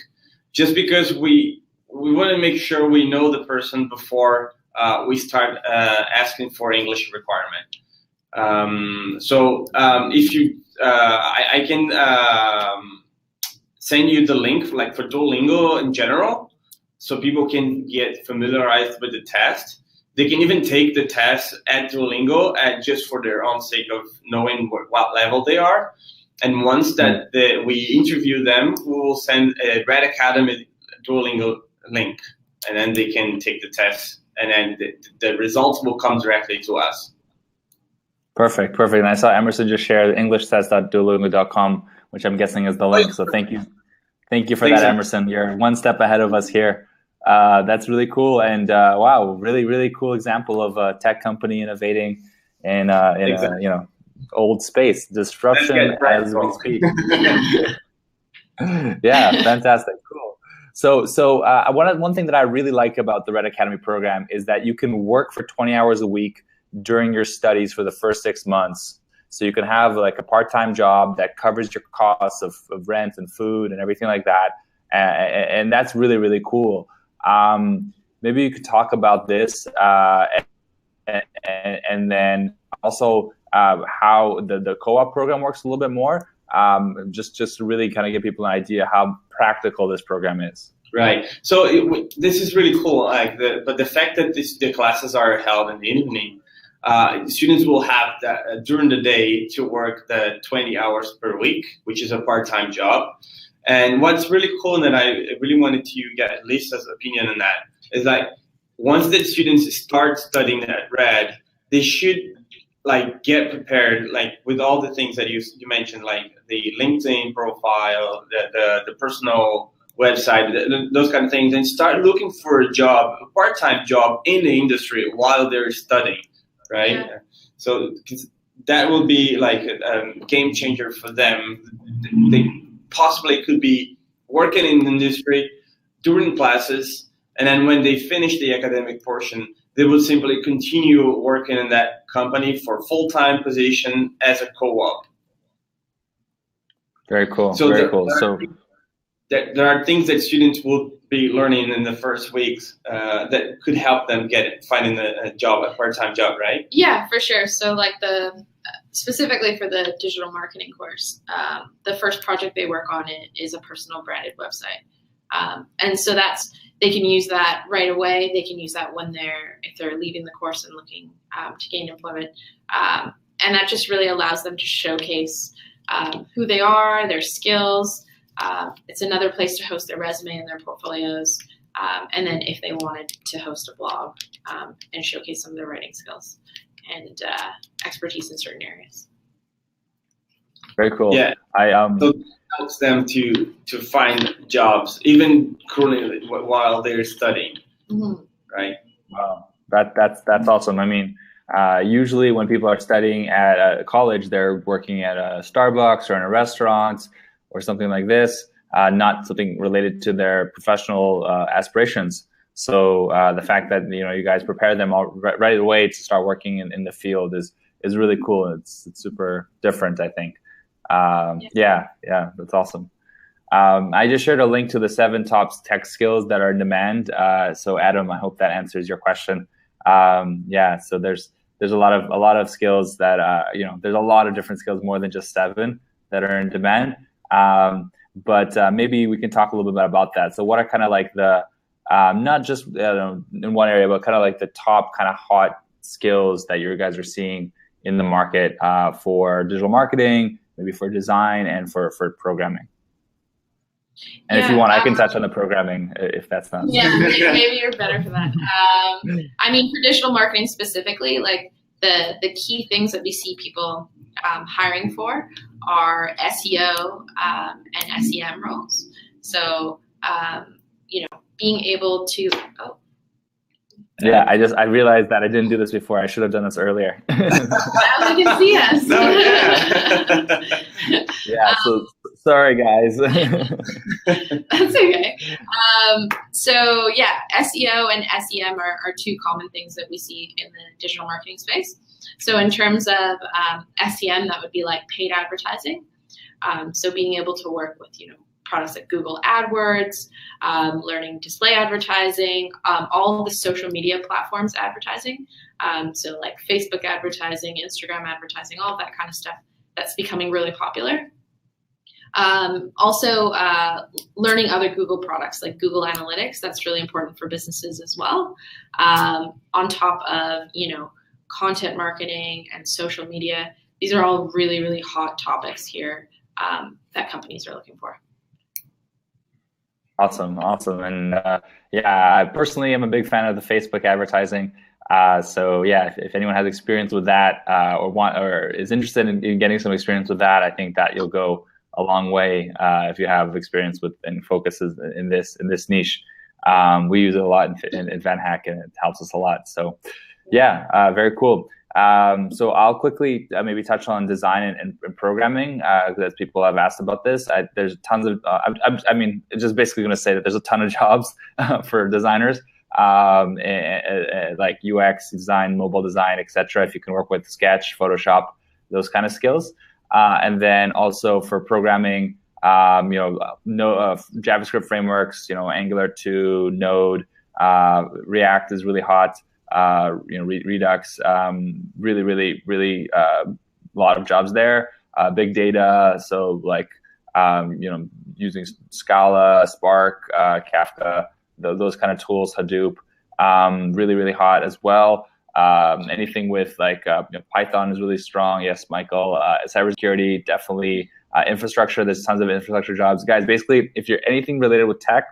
just because we want to make sure we know the person before we start asking for English requirement. If you, I can send you the link like for Duolingo in general, so people can get familiarized with the test. They can even take the test at Duolingo just for their own sake of knowing what level they are. And once that we interview them, we will send a Red Academy Duolingo link, and then they can take the test, and then the results will come directly to us. Perfect, perfect. And I saw Emerson just share englishtest.duolingo.com, which I'm guessing is the link. So thank you for that, Emerson. You're one step ahead of us here. That's really cool, and wow, really cool example of a tech company innovating in a old space. Disruption as we speak. Yeah, fantastic, cool. So one thing that I really like about the Red Academy program is that you can work for 20 hours a week during your studies for the first 6 months. So you can have like a part-time job that covers your costs of rent and food and everything like that, and that's really cool. Maybe you could talk about this, and then also how the co-op program works a little bit more, just to really kind of give people an idea how practical this program is. Right. So this is really cool. But the fact that the classes are held in the evening, students will have that during the day to work the 20 hours per week, which is a part-time job. And what's really cool, and that I really wanted to get Lisa's opinion on that, is like once the students start studying at Red, they should like get prepared, like with all the things that you mentioned, like the LinkedIn profile, the personal website, those kind of things, and start looking for a job, a part-time job in the industry while they're studying, right? Yeah. So that will be like a game changer for them. They possibly could be working in the industry during classes, and then when they finish the academic portion, they will simply continue working in that company for full-time position as a co-op. Very cool. So very cool. So there are things that students will be learning in the first weeks that could help them finding a job, a part-time job, right? Yeah, for sure. So like specifically for the digital marketing course, the first project they work on is a personal branded website. And so they can use that right away. They can use that if they're leaving the course and looking to gain employment. And that just really allows them to showcase who they are, their skills. It's another place to host their resume and their portfolios. And then if they wanted to host a blog and showcase some of their writing skills and expertise in certain areas. Very cool. Yeah, so it helps them to find jobs even currently while they're studying, right? Wow, that's awesome. I mean, usually when people are studying at a college, they're working at a Starbucks or in a restaurant or something like this, not something related to their professional aspirations. So the fact that you guys prepare them right away to start working in the field is really cool. It's super different, I think. Yeah, that's awesome. I just shared a link to the 7 top tech skills that are in demand. So Adam, I hope that answers your question. Yeah, so there's a lot of skills that there's a lot of different skills, more than just 7 that are in demand. But maybe we can talk a little bit about that. So what are kind of like the not just in one area, but kind of like the top kind of hot skills that you guys are seeing in the market for digital marketing, maybe for design and for programming. And if you want, I can touch on the programming if that's not. Yeah, maybe you're better for that. I mean, for digital marketing specifically, like the key things that we see people hiring for are SEO and SEM roles. So, being able to. Yeah, I realized that I didn't do this before. I should have done this earlier. Now you can see us. No, yeah. Yeah, so sorry guys. That's okay. So yeah, SEO and SEM are 2 common things that we see in the digital marketing space. So in terms of SEM, that would be like paid advertising. So being able to work with, products like Google AdWords, learning display advertising, all the social media platforms advertising. So like Facebook advertising, Instagram advertising, all of that kind of stuff that's becoming really popular. Also, learning other Google products like Google Analytics, that's really important for businesses as well. On top of, content marketing and social media, these are all really, really hot topics here that companies are looking for. Awesome. And I personally am a big fan of the Facebook advertising. So yeah, if anyone has experience with that or is interested in getting some experience with that, I think that you'll go a long way if you have experience with and focuses in this niche. We use it a lot in VanHack, and it helps us a lot. So yeah, very cool. So I'll quickly maybe touch on design and programming because people have asked about this. There's tons of, it's just basically going to say that there's a ton of jobs for designers, like UX design, mobile design, etc. If you can work with Sketch, Photoshop, those kind of skills. And then also for programming, JavaScript frameworks, Angular 2, Node, React is really hot. Redux, really a lot of jobs there. Big data, so like using Scala, Spark, Kafka, those kind of tools, Hadoop, really hot as well. Anything with like Python is really strong. Yes, Michael. Cybersecurity, definitely. Infrastructure, there's tons of infrastructure jobs. Guys, basically, if you're anything related with tech,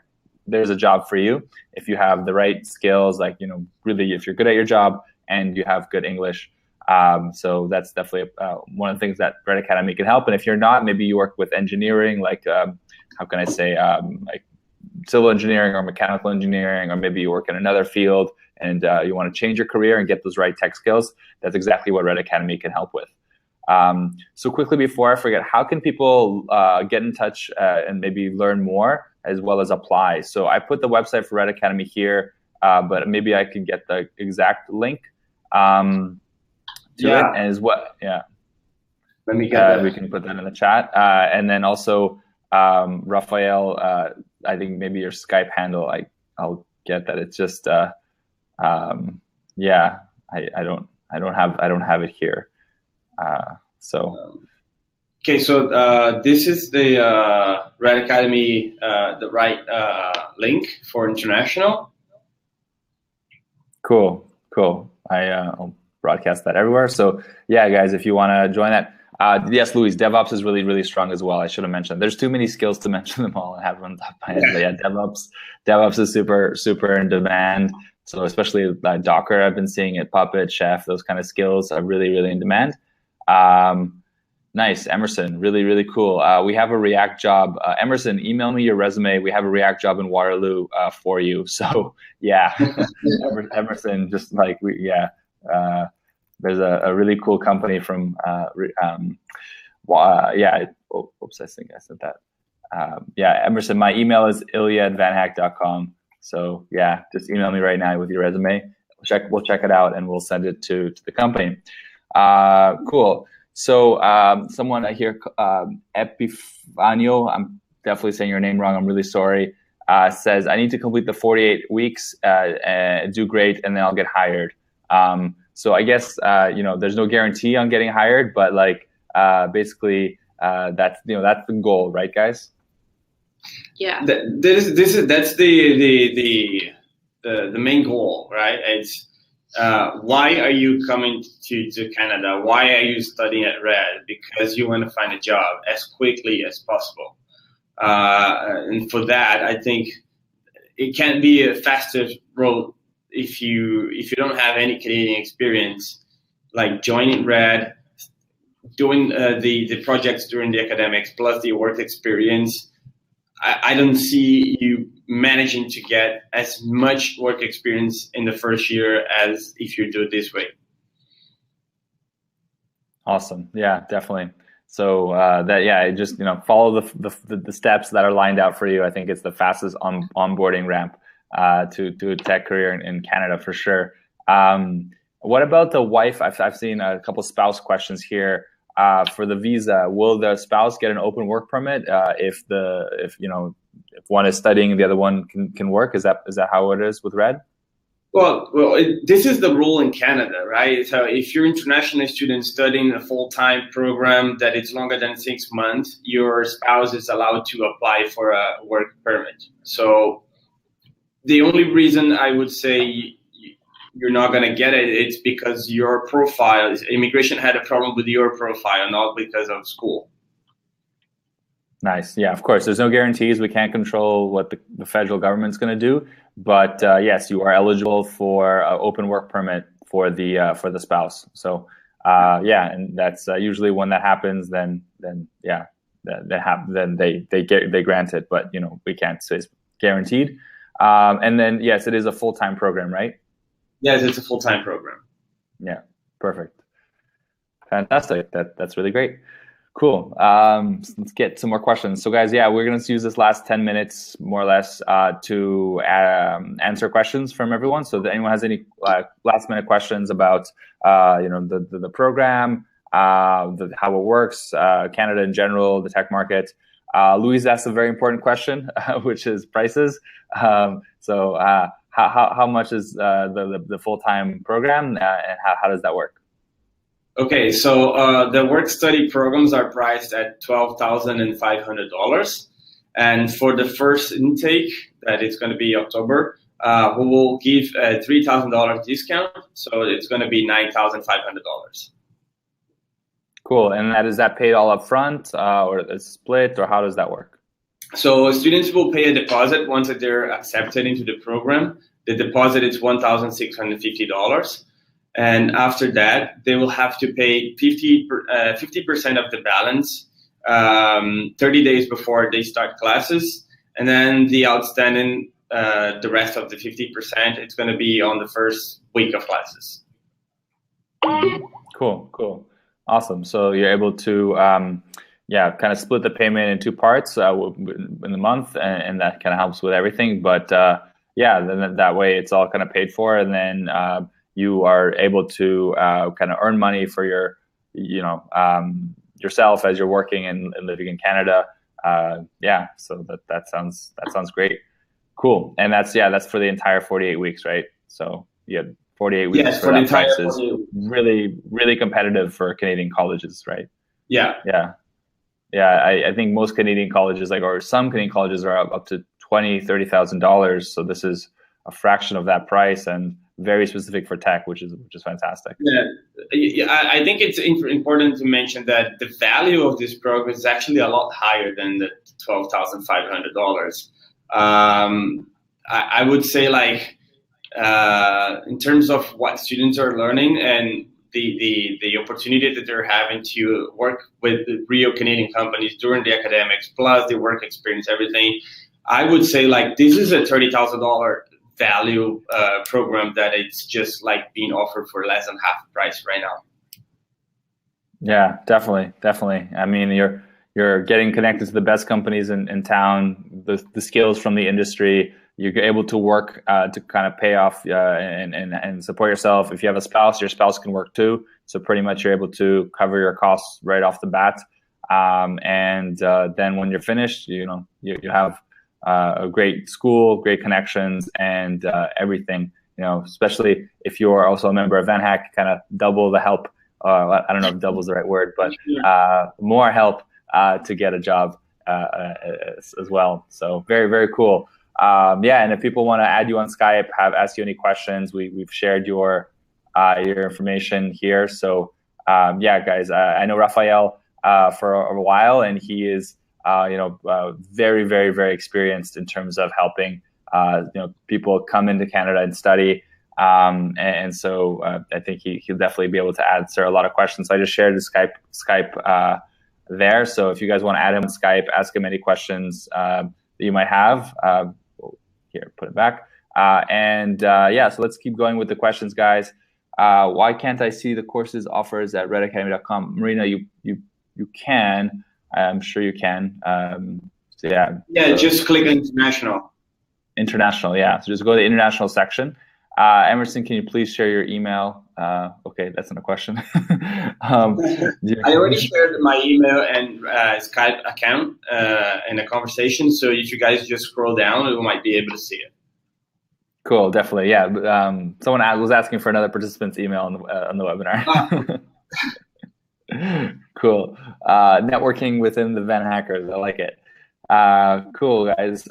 there's a job for you if you have the right skills, like, really if you're good at your job and you have good English. So that's definitely one of the things that Red Academy can help. And if you're not, maybe you work with engineering, like, how can I say, like civil engineering or mechanical engineering, or maybe you work in another field and you want to change your career and get those right tech skills. That's exactly what Red Academy can help with. So quickly before I forget, how can people get in touch and maybe learn more as well as apply? So I put the website for Red Academy here, but maybe I can get the exact link to it as well. Yeah. Let me get that. We can put that in the chat. And then also, Raphael, I think maybe your Skype handle, I'll get that. It's just, I don't have it here. Okay, so this is the Red Academy, the right link for international. Cool. I'll broadcast that everywhere. So yeah, guys, if you want to join that, yes, Luis, DevOps is really strong as well. I should have mentioned. There's too many skills to mention them all and have them on top of my head. But yeah, DevOps is super in demand. So especially Docker, I've been seeing it, Puppet, Chef, those kind of skills are really in demand. Nice, Emerson, really cool. We have a React job. Emerson, email me your resume. We have a React job in Waterloo for you. So yeah, Emerson, just like there's a really cool company from oops, I think I said that. Emerson, my email is ilya@vanhack.com. So yeah, just email me right now with your resume. We'll check it out and we'll send it to the company. Cool. So someone here, Epifanio, I'm definitely saying your name wrong, I'm really sorry, says, I need to complete the 48 weeks, do great, and then I'll get hired. So I guess, there's no guarantee on getting hired, but like basically that's the goal, right, guys? Yeah. That's the main goal, right? It's why are you coming to Canada? Why are you studying at Red? Because you want to find a job as quickly as possible. And for that, I think it can be a faster road if you don't have any Canadian experience, like joining Red, doing the projects during the academics plus the work experience. I don't see you managing to get as much work experience in the first year as if you do it this way. Awesome. Yeah, definitely. So just follow the steps that are lined out for you. I think it's the fastest onboarding ramp to a tech career in Canada for sure. What about the wife? I've seen a couple spouse questions here. for the visa, will the spouse get an open work permit if one is studying and the other one can work? Is that how it is with Red? Well, this is the rule in Canada, right? So if you're an international student studying a full-time program that is longer than 6 months, your spouse is allowed to apply for a work permit. So the only reason I would say you're not going to get it, it's because your profile, immigration had a problem with your profile, not because of school. Nice. Yeah, of course. There's no guarantees. We can't control what the federal government's going to do. But yes, you are eligible for an open work permit for the spouse. So yeah, and that's usually when that happens. Then yeah, they grant it. But we can't say it's guaranteed. And then yes, it is a full-time program, right? Yes, it's a full-time program. Yeah, perfect. Fantastic. That's really great. Cool. Let's get some more questions. So guys, yeah, we're going to use this last 10 minutes more or less to answer questions from everyone. So if anyone has any last minute questions about the program, how it works, Canada in general, the tech market. Louise asked a very important question, which is prices. So how much is the full-time program, and how does that work? Okay, so the work-study programs are priced at $12,500, and for the first intake, that it's going to be October, we will give a $3,000 discount, so it's going to be $9,500. Cool, and is that paid all up front, or it's split, or how does that work? So students will pay a deposit once that they're accepted into the program. The deposit is $1,650. And after that, they will have to pay 50% of the balance 30 days before they start classes. And then the outstanding, the rest of the 50%, it's going to be on the first week of classes. Cool. Awesome. So you're able to, kind of split the payment in two parts in the month, and that kind of helps with everything. But then that way it's all kind of paid for, and then you are able to kind of earn money for your, yourself as you're working and living in Canada. So that sounds great. Cool. And that's for the entire 48 weeks, right? So yeah, 48 weeks. Yes, for the entire price is really, really competitive for Canadian colleges, right? Yeah. I think most Canadian colleges, or some Canadian colleges, are up to $20,000-$30,000. So this is a fraction of that price, and very specific for tech, which is fantastic. Yeah, I think it's important to mention that the value of this program is actually a lot higher than the $12,500. I would say, in terms of what students are learning and the opportunity that they're having to work with the real Canadian companies during the academics, plus the work experience, everything, I would say this is a $30,000 value program that it's just being offered for less than half the price right now. Yeah, definitely. I mean, you're getting connected to the best companies in town, the skills from the industry. You're able to work to kind of pay off and support yourself. If you have a spouse, your spouse can work too. So pretty much you're able to cover your costs right off the bat. And then when you're finished, you have a great school, great connections, and everything. Especially if you're also a member of VanHack, kind of double the help. I don't know if double is the right word, but more help to get a job as well. So very, very cool. And if people want to add you on Skype, ask you any questions, we've shared your information here. So guys, I know Raphael for a while, and he is very, very, very experienced in terms of helping people come into Canada and study. And so I think he'll definitely be able to answer a lot of questions. So I just shared the Skype there. So if you guys want to add him on Skype, ask him any questions that you might have. Here, put it back. So let's keep going with the questions, guys. Why can't I see the courses offers at redacademy.com? Marina, you can. I'm sure you can. Just click international. International, yeah. So just go to the international section. Emerson, can you please share your email Okay, that's not a question. I already shared my email and Skype account in a conversation, so if you guys just scroll down, you might be able to see it. Cool, definitely, yeah. Someone was asking for another participant's email on the webinar. Cool. Networking within the VanHackers, I like it. Cool, guys.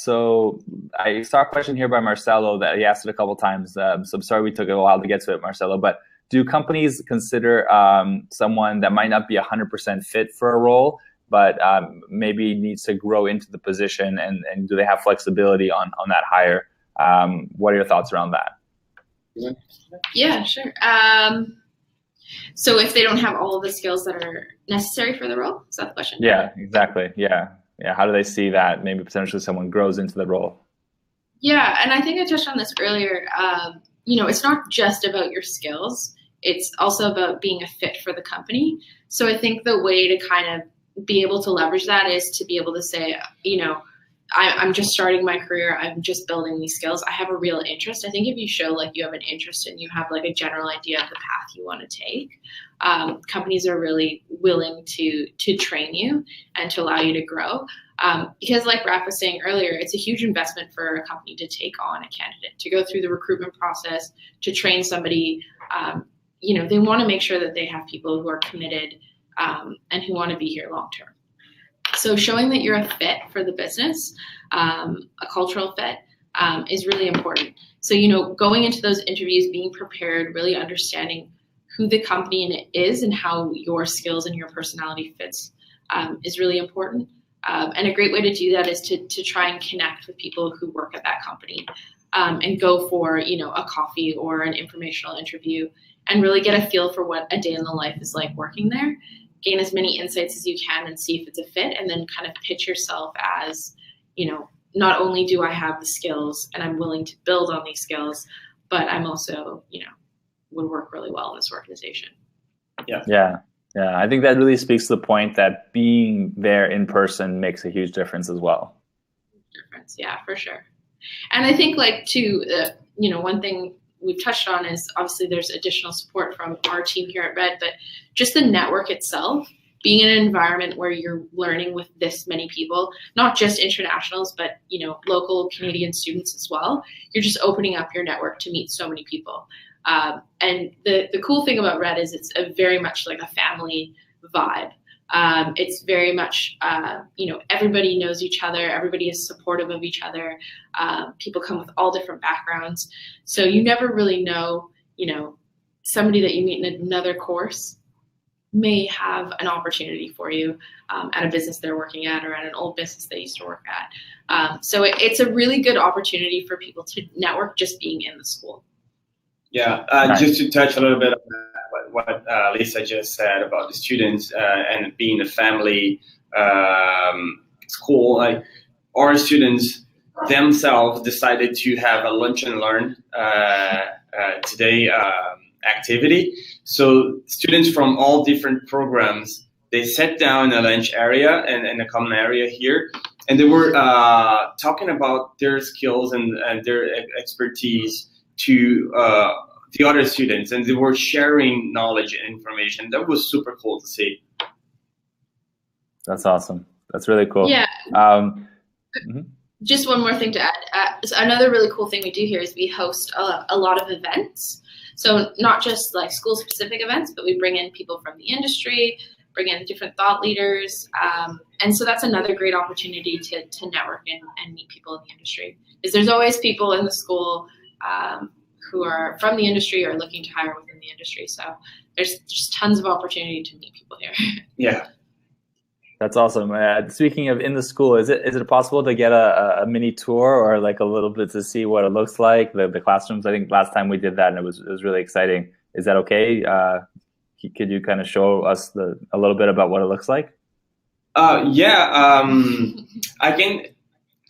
So I saw a question here by Marcelo that he asked it a couple times. So I'm sorry we took a while to get to it, Marcelo. But do companies consider someone that might not be 100% fit for a role, but maybe needs to grow into the position, and do they have flexibility on that hire? What are your thoughts around that? Yeah, sure. So if they don't have all of the skills that are necessary for the role, is that the question? Yeah, exactly. Yeah. How do they see that maybe potentially someone grows into the role? Yeah, and I think I touched on this earlier. It's not just about your skills. It's also about being a fit for the company. So I think the way to kind of be able to leverage that is to be able to say, I'm just starting my career. I'm just building these skills. I have a real interest. I think if you show like you have an interest and you have like a general idea of the path you want to take, companies are really willing to train you and to allow you to grow. Because like Raph was saying earlier, it's a huge investment for a company to take on a candidate, to go through the recruitment process, to train somebody. They want to make sure that they have people who are committed and who want to be here long term. So showing that you're a fit for the business, a cultural fit, is really important. So, going into those interviews, being prepared, really understanding who the company is and how your skills and your personality fits is really important. And a great way to do that is to try and connect with people who work at that company and go for, a coffee or an informational interview and really get a feel for what a day in the life is like working there. Gain as many insights as you can and see if it's a fit, and then kind of pitch yourself as, not only do I have the skills and I'm willing to build on these skills, but I'm also, would work really well in this organization. Yeah. I think that really speaks to the point that being there in person makes a huge difference as well. Yeah, for sure. And I think one thing we've touched on is obviously there's additional support from our team here at Red, but just the network itself, being in an environment where you're learning with this many people, not just internationals, but local Canadian students as well, you're just opening up your network to meet so many people. And the cool thing about Red is it's very much like a family vibe. It's very much, everybody knows each other. Everybody is supportive of each other. People come with all different backgrounds. So you never really know, somebody that you meet in another course may have an opportunity for you at a business they're working at or at an old business they used to work at. So it's a really good opportunity for people to network just being in the school. Yeah, just to touch a little bit on what Lisa just said about the students and being a family school. Like our students themselves decided to have a lunch and learn today activity. So students from all different programs, they sat down in a lunch area and in a common area here, and they were talking about their skills and their expertise to the other students, and they were sharing knowledge and information. That was super cool to see. That's awesome. That's really cool. Yeah. Just one more thing to add. So another really cool thing we do here is we host a lot of events. So not just like school-specific events, but we bring in people from the industry, bring in different thought leaders. And so that's another great opportunity to network and meet people in the industry. Because there's always people in the school who are from the industry or looking to hire within the industry. So there's just tons of opportunity to meet people here. Yeah. That's awesome. Speaking of in the school, is it possible to get a mini tour or like a little bit to see what it looks like, the classrooms? I think last time we did that and it was really exciting. Is that okay? Could you kind of show us a little bit about what it looks like? Yeah, I can.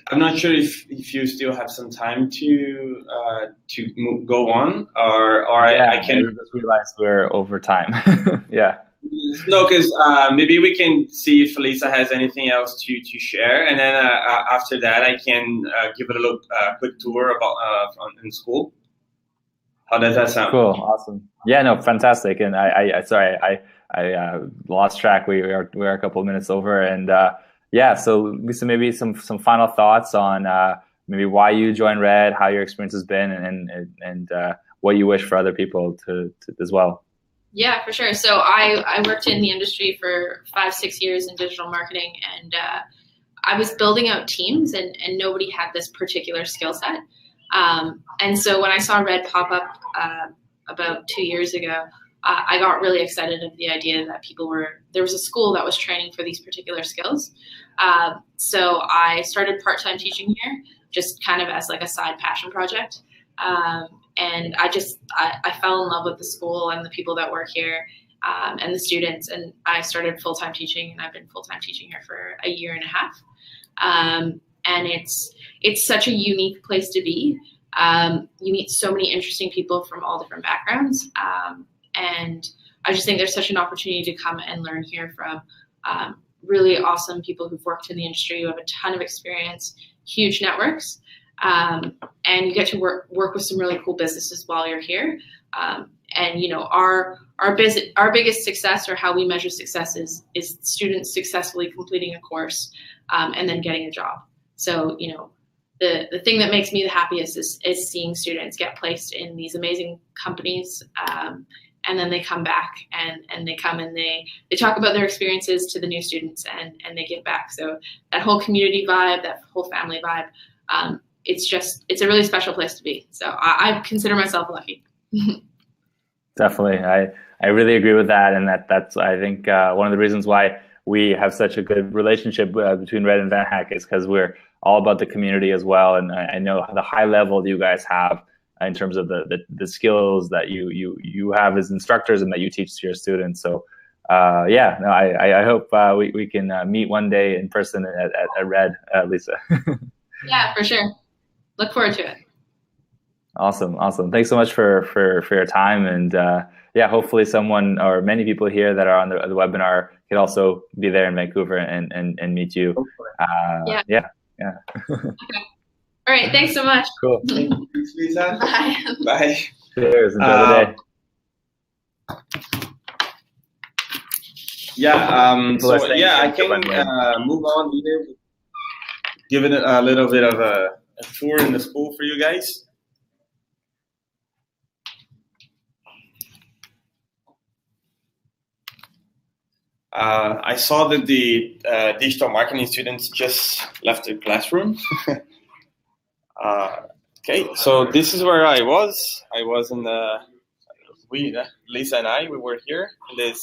I'm not sure if you still have some time to go on, or I can. I just realized we're over time. Yeah. No, because maybe we can see if Lisa has anything else to share, and then after that I can give it a quick tour about in school. How does that sound? Cool, awesome. Yeah, no, fantastic. And I sorry, I lost track. We are a couple of minutes over, and yeah. So Lisa, maybe some final thoughts on maybe why you joined Red, how your experience has been, and what you wish for other people to as well. Yeah, for sure. So I worked in the industry for 5-6 years in digital marketing, and I was building out teams, and nobody had this particular skill set. And so when I saw Red pop up about 2 years ago, I got really excited at the idea that there was a school that was training for these particular skills. So I started part-time teaching here, just kind of as like a side passion project. And I fell in love with the school and the people that work here, and the students. And I started full-time teaching, and I've been full-time teaching here for a year and a half. And it's such a unique place to be. You meet so many interesting people from all different backgrounds. And I just think there's such an opportunity to come and learn here from really awesome people who've worked in the industry, who have a ton of experience, huge networks. And you get to work with some really cool businesses while you're here. And you know, our biggest success, or how we measure success, is students successfully completing a course and then getting a job. So you know, the thing that makes me the happiest is seeing students get placed in these amazing companies, and then they come back and they come and they talk about their experiences to the new students, and they give back. So that whole community vibe, that whole family vibe, it's a really special place to be. So I consider myself lucky. Definitely, I really agree with that, and that's I think one of the reasons why we have such a good relationship between Red and VanHack is because we're all about the community as well. And I know the high level you guys have in terms of the skills that you have as instructors and that you teach to your students. So yeah, no, I hope we can meet one day in person at Red, Lisa. Yeah, for sure. Look forward to it. Awesome. Thanks so much for your time, and yeah, hopefully someone or many people here that are on the webinar could also be there in Vancouver and meet you. Yeah. Okay. All right. Thanks so much. Cool. Thanks, Lisa. Bye. Bye. Cheers. Enjoy the day. Yeah. So yeah, I can move on here. Give it a little bit of a tour in the school for you guys. I saw that the digital marketing students just left the classroom. Okay, so this is where I was. I was in Lisa and I, we were here in this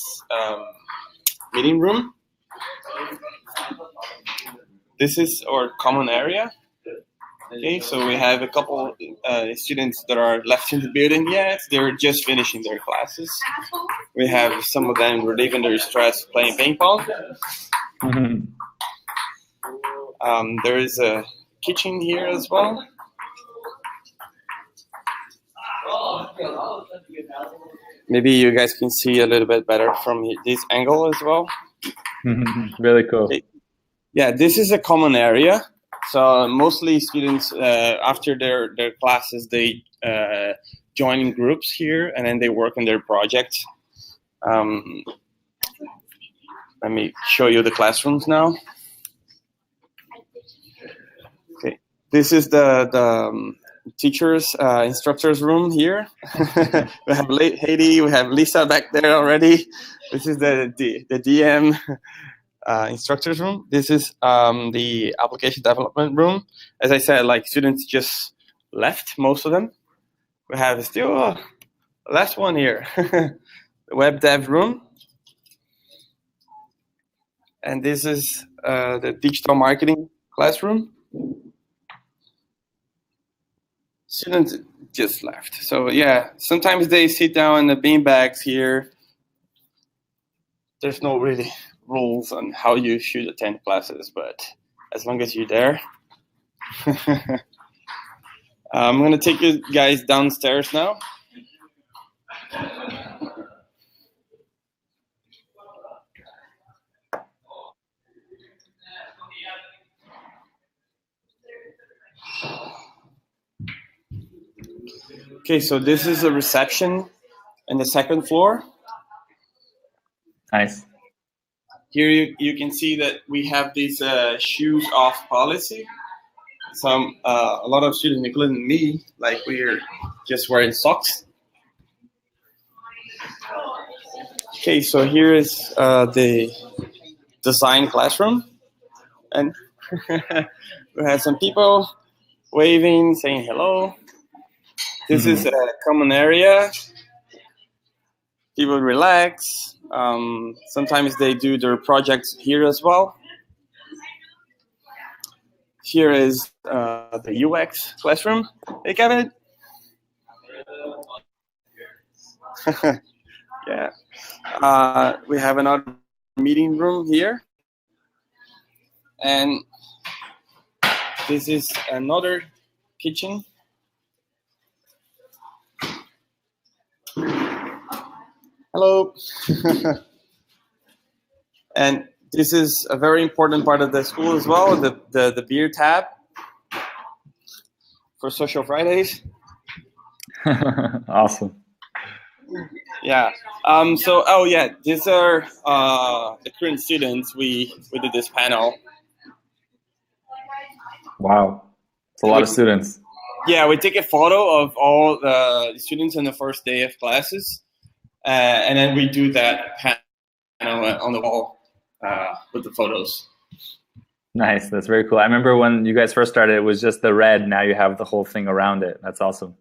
meeting room. This is our common area. Okay, so we have a couple students that are left in the building yet. They're just finishing their classes. We have some of them relieving their stress playing ping pong. There is a kitchen here as well. Maybe you guys can see a little bit better from this angle as well. Really cool. Yeah, this is a common area. So mostly students, after their classes, they join in groups here, and then they work on their projects. Let me show you the classrooms now. Okay, this is the teachers, instructors room here. We have Haiti, we have Lisa back there already. This is the DM. Instructors room. This is the application development room. As I said, like students just left, most of them. We have still a last one here, the web dev room. And this is the digital marketing classroom. Students just left. So yeah, sometimes they sit down in the bean bags here. There's no really rules on how you should attend classes, but as long as you're there. I'm going to take you guys downstairs now. Okay, so this is a reception in the second floor. Nice. Here you can see that we have this shoes off policy. A lot of students, including me, like we're just wearing socks. Okay, so here is the design classroom, and we have some people waving, saying hello. This is a common area. People relax. Sometimes they do their projects here as well. Here is the UX classroom. Hey, Kevin. Yeah. We have another meeting room here. And this is another kitchen. Hello. And this is a very important part of the school as well, the beer tap for Social Fridays. Awesome. Yeah. These are the current students. We did this panel. Wow. It's a lot of students. Yeah, we take a photo of all the students on the first day of classes, and then we do that panel on the wall with the photos. Nice. That's very cool. I remember when you guys first started, it was just the red. Now you have the whole thing around it. That's awesome.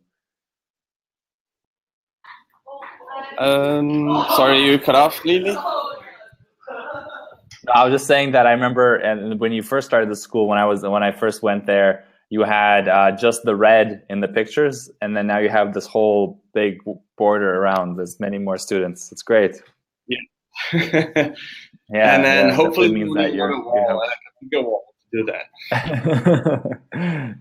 Sorry, you cut off, Lily? I was just saying that I remember, and when you first started the school, when I first went there, you had just the red in the pictures, and then now you have this whole big border around. There's many more students. It's great. Yeah. Yeah. And then hopefully means that you're go to do that.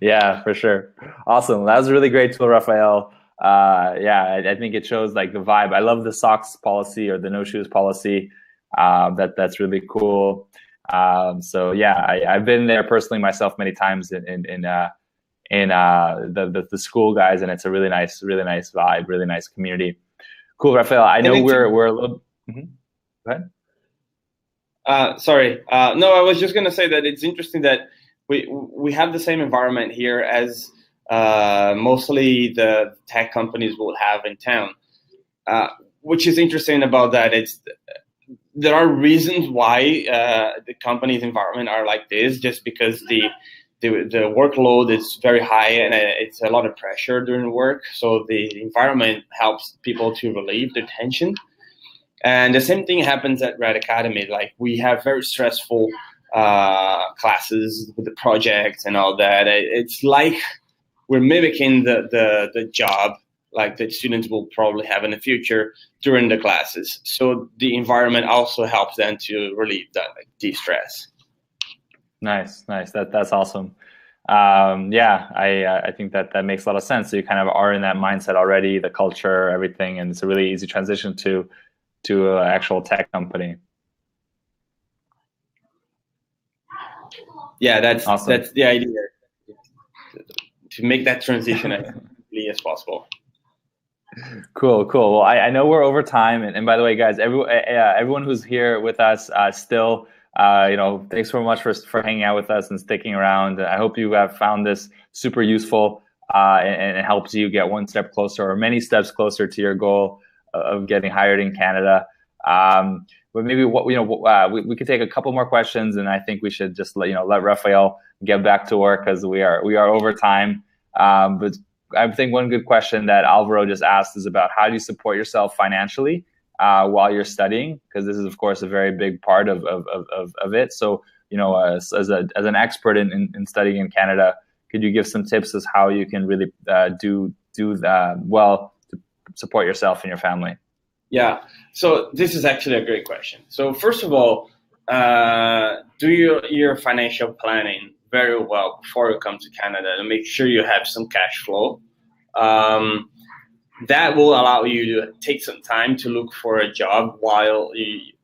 Yeah, for sure. Awesome. That was a really great tool, Raphael. I think it shows like the vibe. I love the socks policy or the no shoes policy. That's really cool. I've been there personally myself many times in the school, guys, and it's a really nice vibe, really nice community. Cool, Raphael. I know we're a little. Go ahead. Sorry. No, I was just going to say that it's interesting that we have the same environment here as mostly the tech companies will have in town. Which is interesting about that. There are reasons why the company's environment are like this, just because the workload is very high and it's a lot of pressure during work. So the environment helps people to relieve their tension. And the same thing happens at Red Academy. Like we have very stressful classes with the projects and all that. It's like we're mimicking the job like the students will probably have in the future during the classes. So the environment also helps them to relieve that, like de-stress. Nice. That's awesome. I think that makes a lot of sense. So you kind of are in that mindset already, the culture, everything, and it's a really easy transition to an actual tech company. Yeah, that's awesome. That's the idea, to make that transition as quickly as possible. Cool. Well, I know we're over time, and by the way, guys, everyone who's here with us still, thanks so much for hanging out with us and sticking around. I hope you have found this super useful and it helps you get one step closer or many steps closer to your goal of getting hired in Canada. But maybe we could take a couple more questions, and I think we should just let Raphael get back to work because we are over time. But I think one good question that Alvaro just asked is about how do you support yourself financially while you're studying? Because this is, of course, a very big part of it. So, as an expert in studying in Canada, could you give some tips as how you can really do well to support yourself and your family? Yeah. So this is actually a great question. So first of all, do your financial planning very well before you come to Canada and make sure you have some cash flow. That will allow you to take some time to look for a job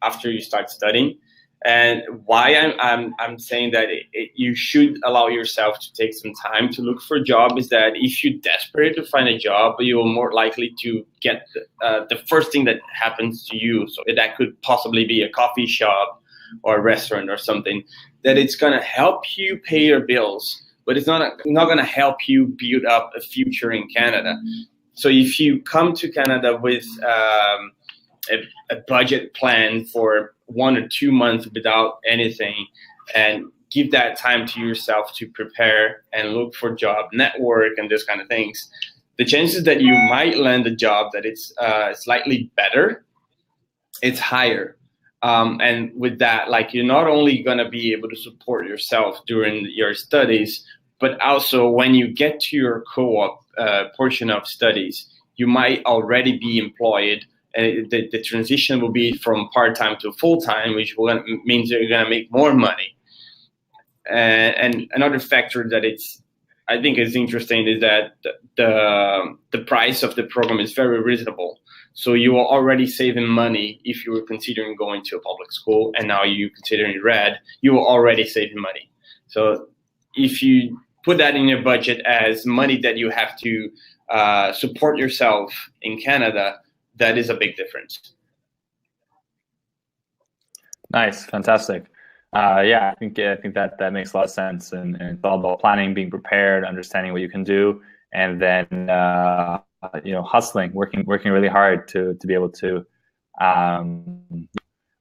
after you start studying. And why I'm saying that you should allow yourself to take some time to look for a job is that if you're desperate to find a job, you are more likely to get the first thing that happens to you. So that could possibly be a coffee shop or a restaurant or something, that it's going to help you pay your bills, but it's not going to help you build up a future in Canada. So if you come to Canada with a budget plan for 1 or 2 months without anything, and give that time to yourself to prepare and look for job, network, and those kind of things, the chances that you might land a job that it's slightly better, it's higher. And with that, like, you're not only going to be able to support yourself during your studies, but also when you get to your co-op portion of studies, you might already be employed. And the transition will be from part-time to full-time, which means you're going to make more money. And another factor that I think is interesting is that the price of the program is very reasonable. So you are already saving money if you were considering going to a public school, and now you're considering RED, you are already saving money. So if you put that in your budget as money that you have to support yourself in Canada, that is a big difference. Nice, fantastic. Yeah, I think that makes a lot of sense, and it's all about planning, being prepared, understanding what you can do, and then hustling, working really hard to be able to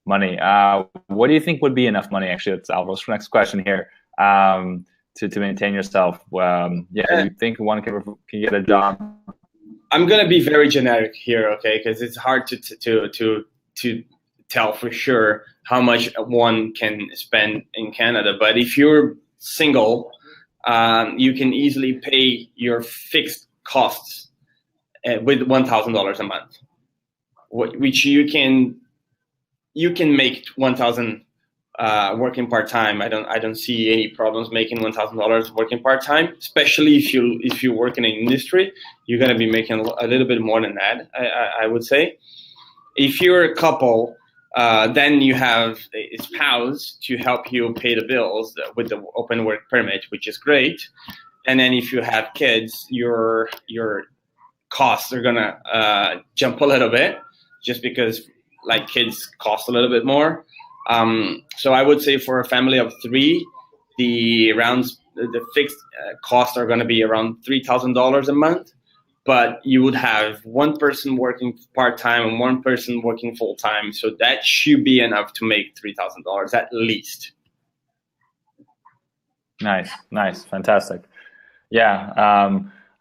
money. What do you think would be enough money? Actually, that's Alvaro's next question here. To maintain yourself, you think one can get a job? I'm gonna be very generic here, okay? Because it's hard to tell for sure how much one can spend in Canada. But if you're single, you can easily pay your fixed costs with $1,000 a month, which you can make 1,000 working part time. I don't see any problems making $1,000 working part time, especially if you work in an industry. You're gonna be making a little bit more than that. I would say. If you're a couple, then you have a spouse to help you pay the bills with the open work permit, which is great. And then if you have kids, your costs are gonna jump a little bit, just because like kids cost a little bit more. So I would say for a family of 3, the fixed costs are going to be around $3,000 a month, but you would have one person working part-time and one person working full-time. So that should be enough to make $3,000 at least. Nice, fantastic. Yeah.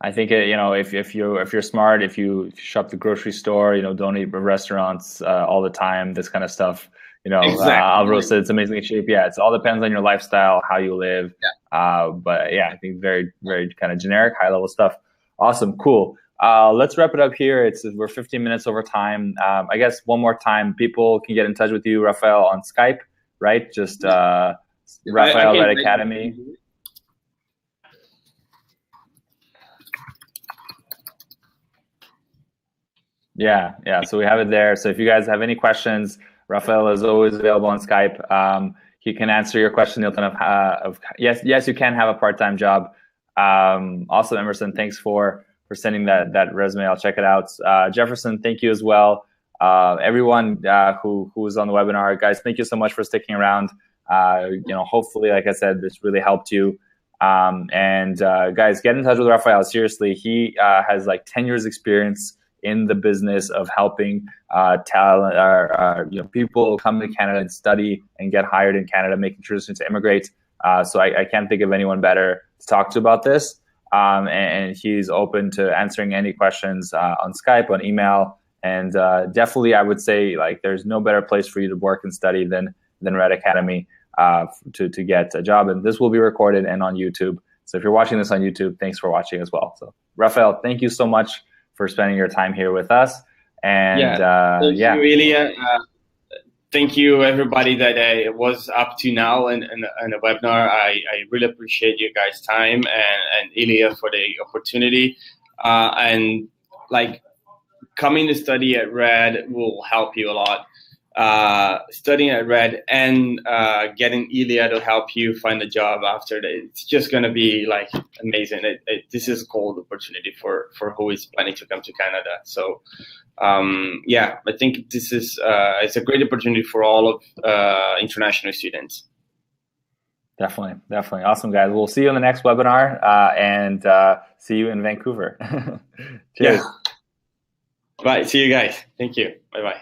I think if you're smart, if you shop at the grocery store, don't eat at restaurants all the time, this kind of stuff. Exactly. Alvaro said it's amazingly cheap. Yeah, it all depends on your lifestyle, how you live. Yeah. But yeah, I think very, very kind of generic, high level stuff. Awesome, cool. Let's wrap it up here. We're 15 minutes over time. I guess one more time, people can get in touch with you, Rafael, on Skype, right? Just Rafael Red Academy. Yeah. So we have it there. So if you guys have any questions, Rafael is always available on Skype. He can answer your question. Yes, you can have a part-time job. Also, Emerson, thanks for sending that resume. I'll check it out. Jefferson, thank you as well. Everyone who was on the webinar, guys, thank you so much for sticking around. Hopefully, like I said, this really helped you. Guys, get in touch with Rafael. Seriously, he has like 10 years experience in the business of helping people come to Canada and study and get hired in Canada, making transition to immigrate. So I can't think of anyone better to talk to about this. And he's open to answering any questions on Skype, on email, and definitely I would say like there's no better place for you to work and study than Red Academy to get a job. And this will be recorded and on YouTube. So if you're watching this on YouTube, thanks for watching as well. So Rafael, thank you so much for spending your time here with us. And thank you, Ilya. Thank you, everybody that was up to now in the webinar. I really appreciate you guys' time and Ilya for the opportunity. And like coming to study at RED will help you a lot. studying at Red and getting Ilya to help you find a job after that, it's just going to be like amazing. This is a gold opportunity for who is planning to come to Canada. So yeah, I think this is it's a great opportunity for all of international students. Definitely. Awesome, guys. We'll see you in the next webinar and see you in Vancouver. Cheers. Yeah. Bye. See you guys. Thank you. Bye-bye.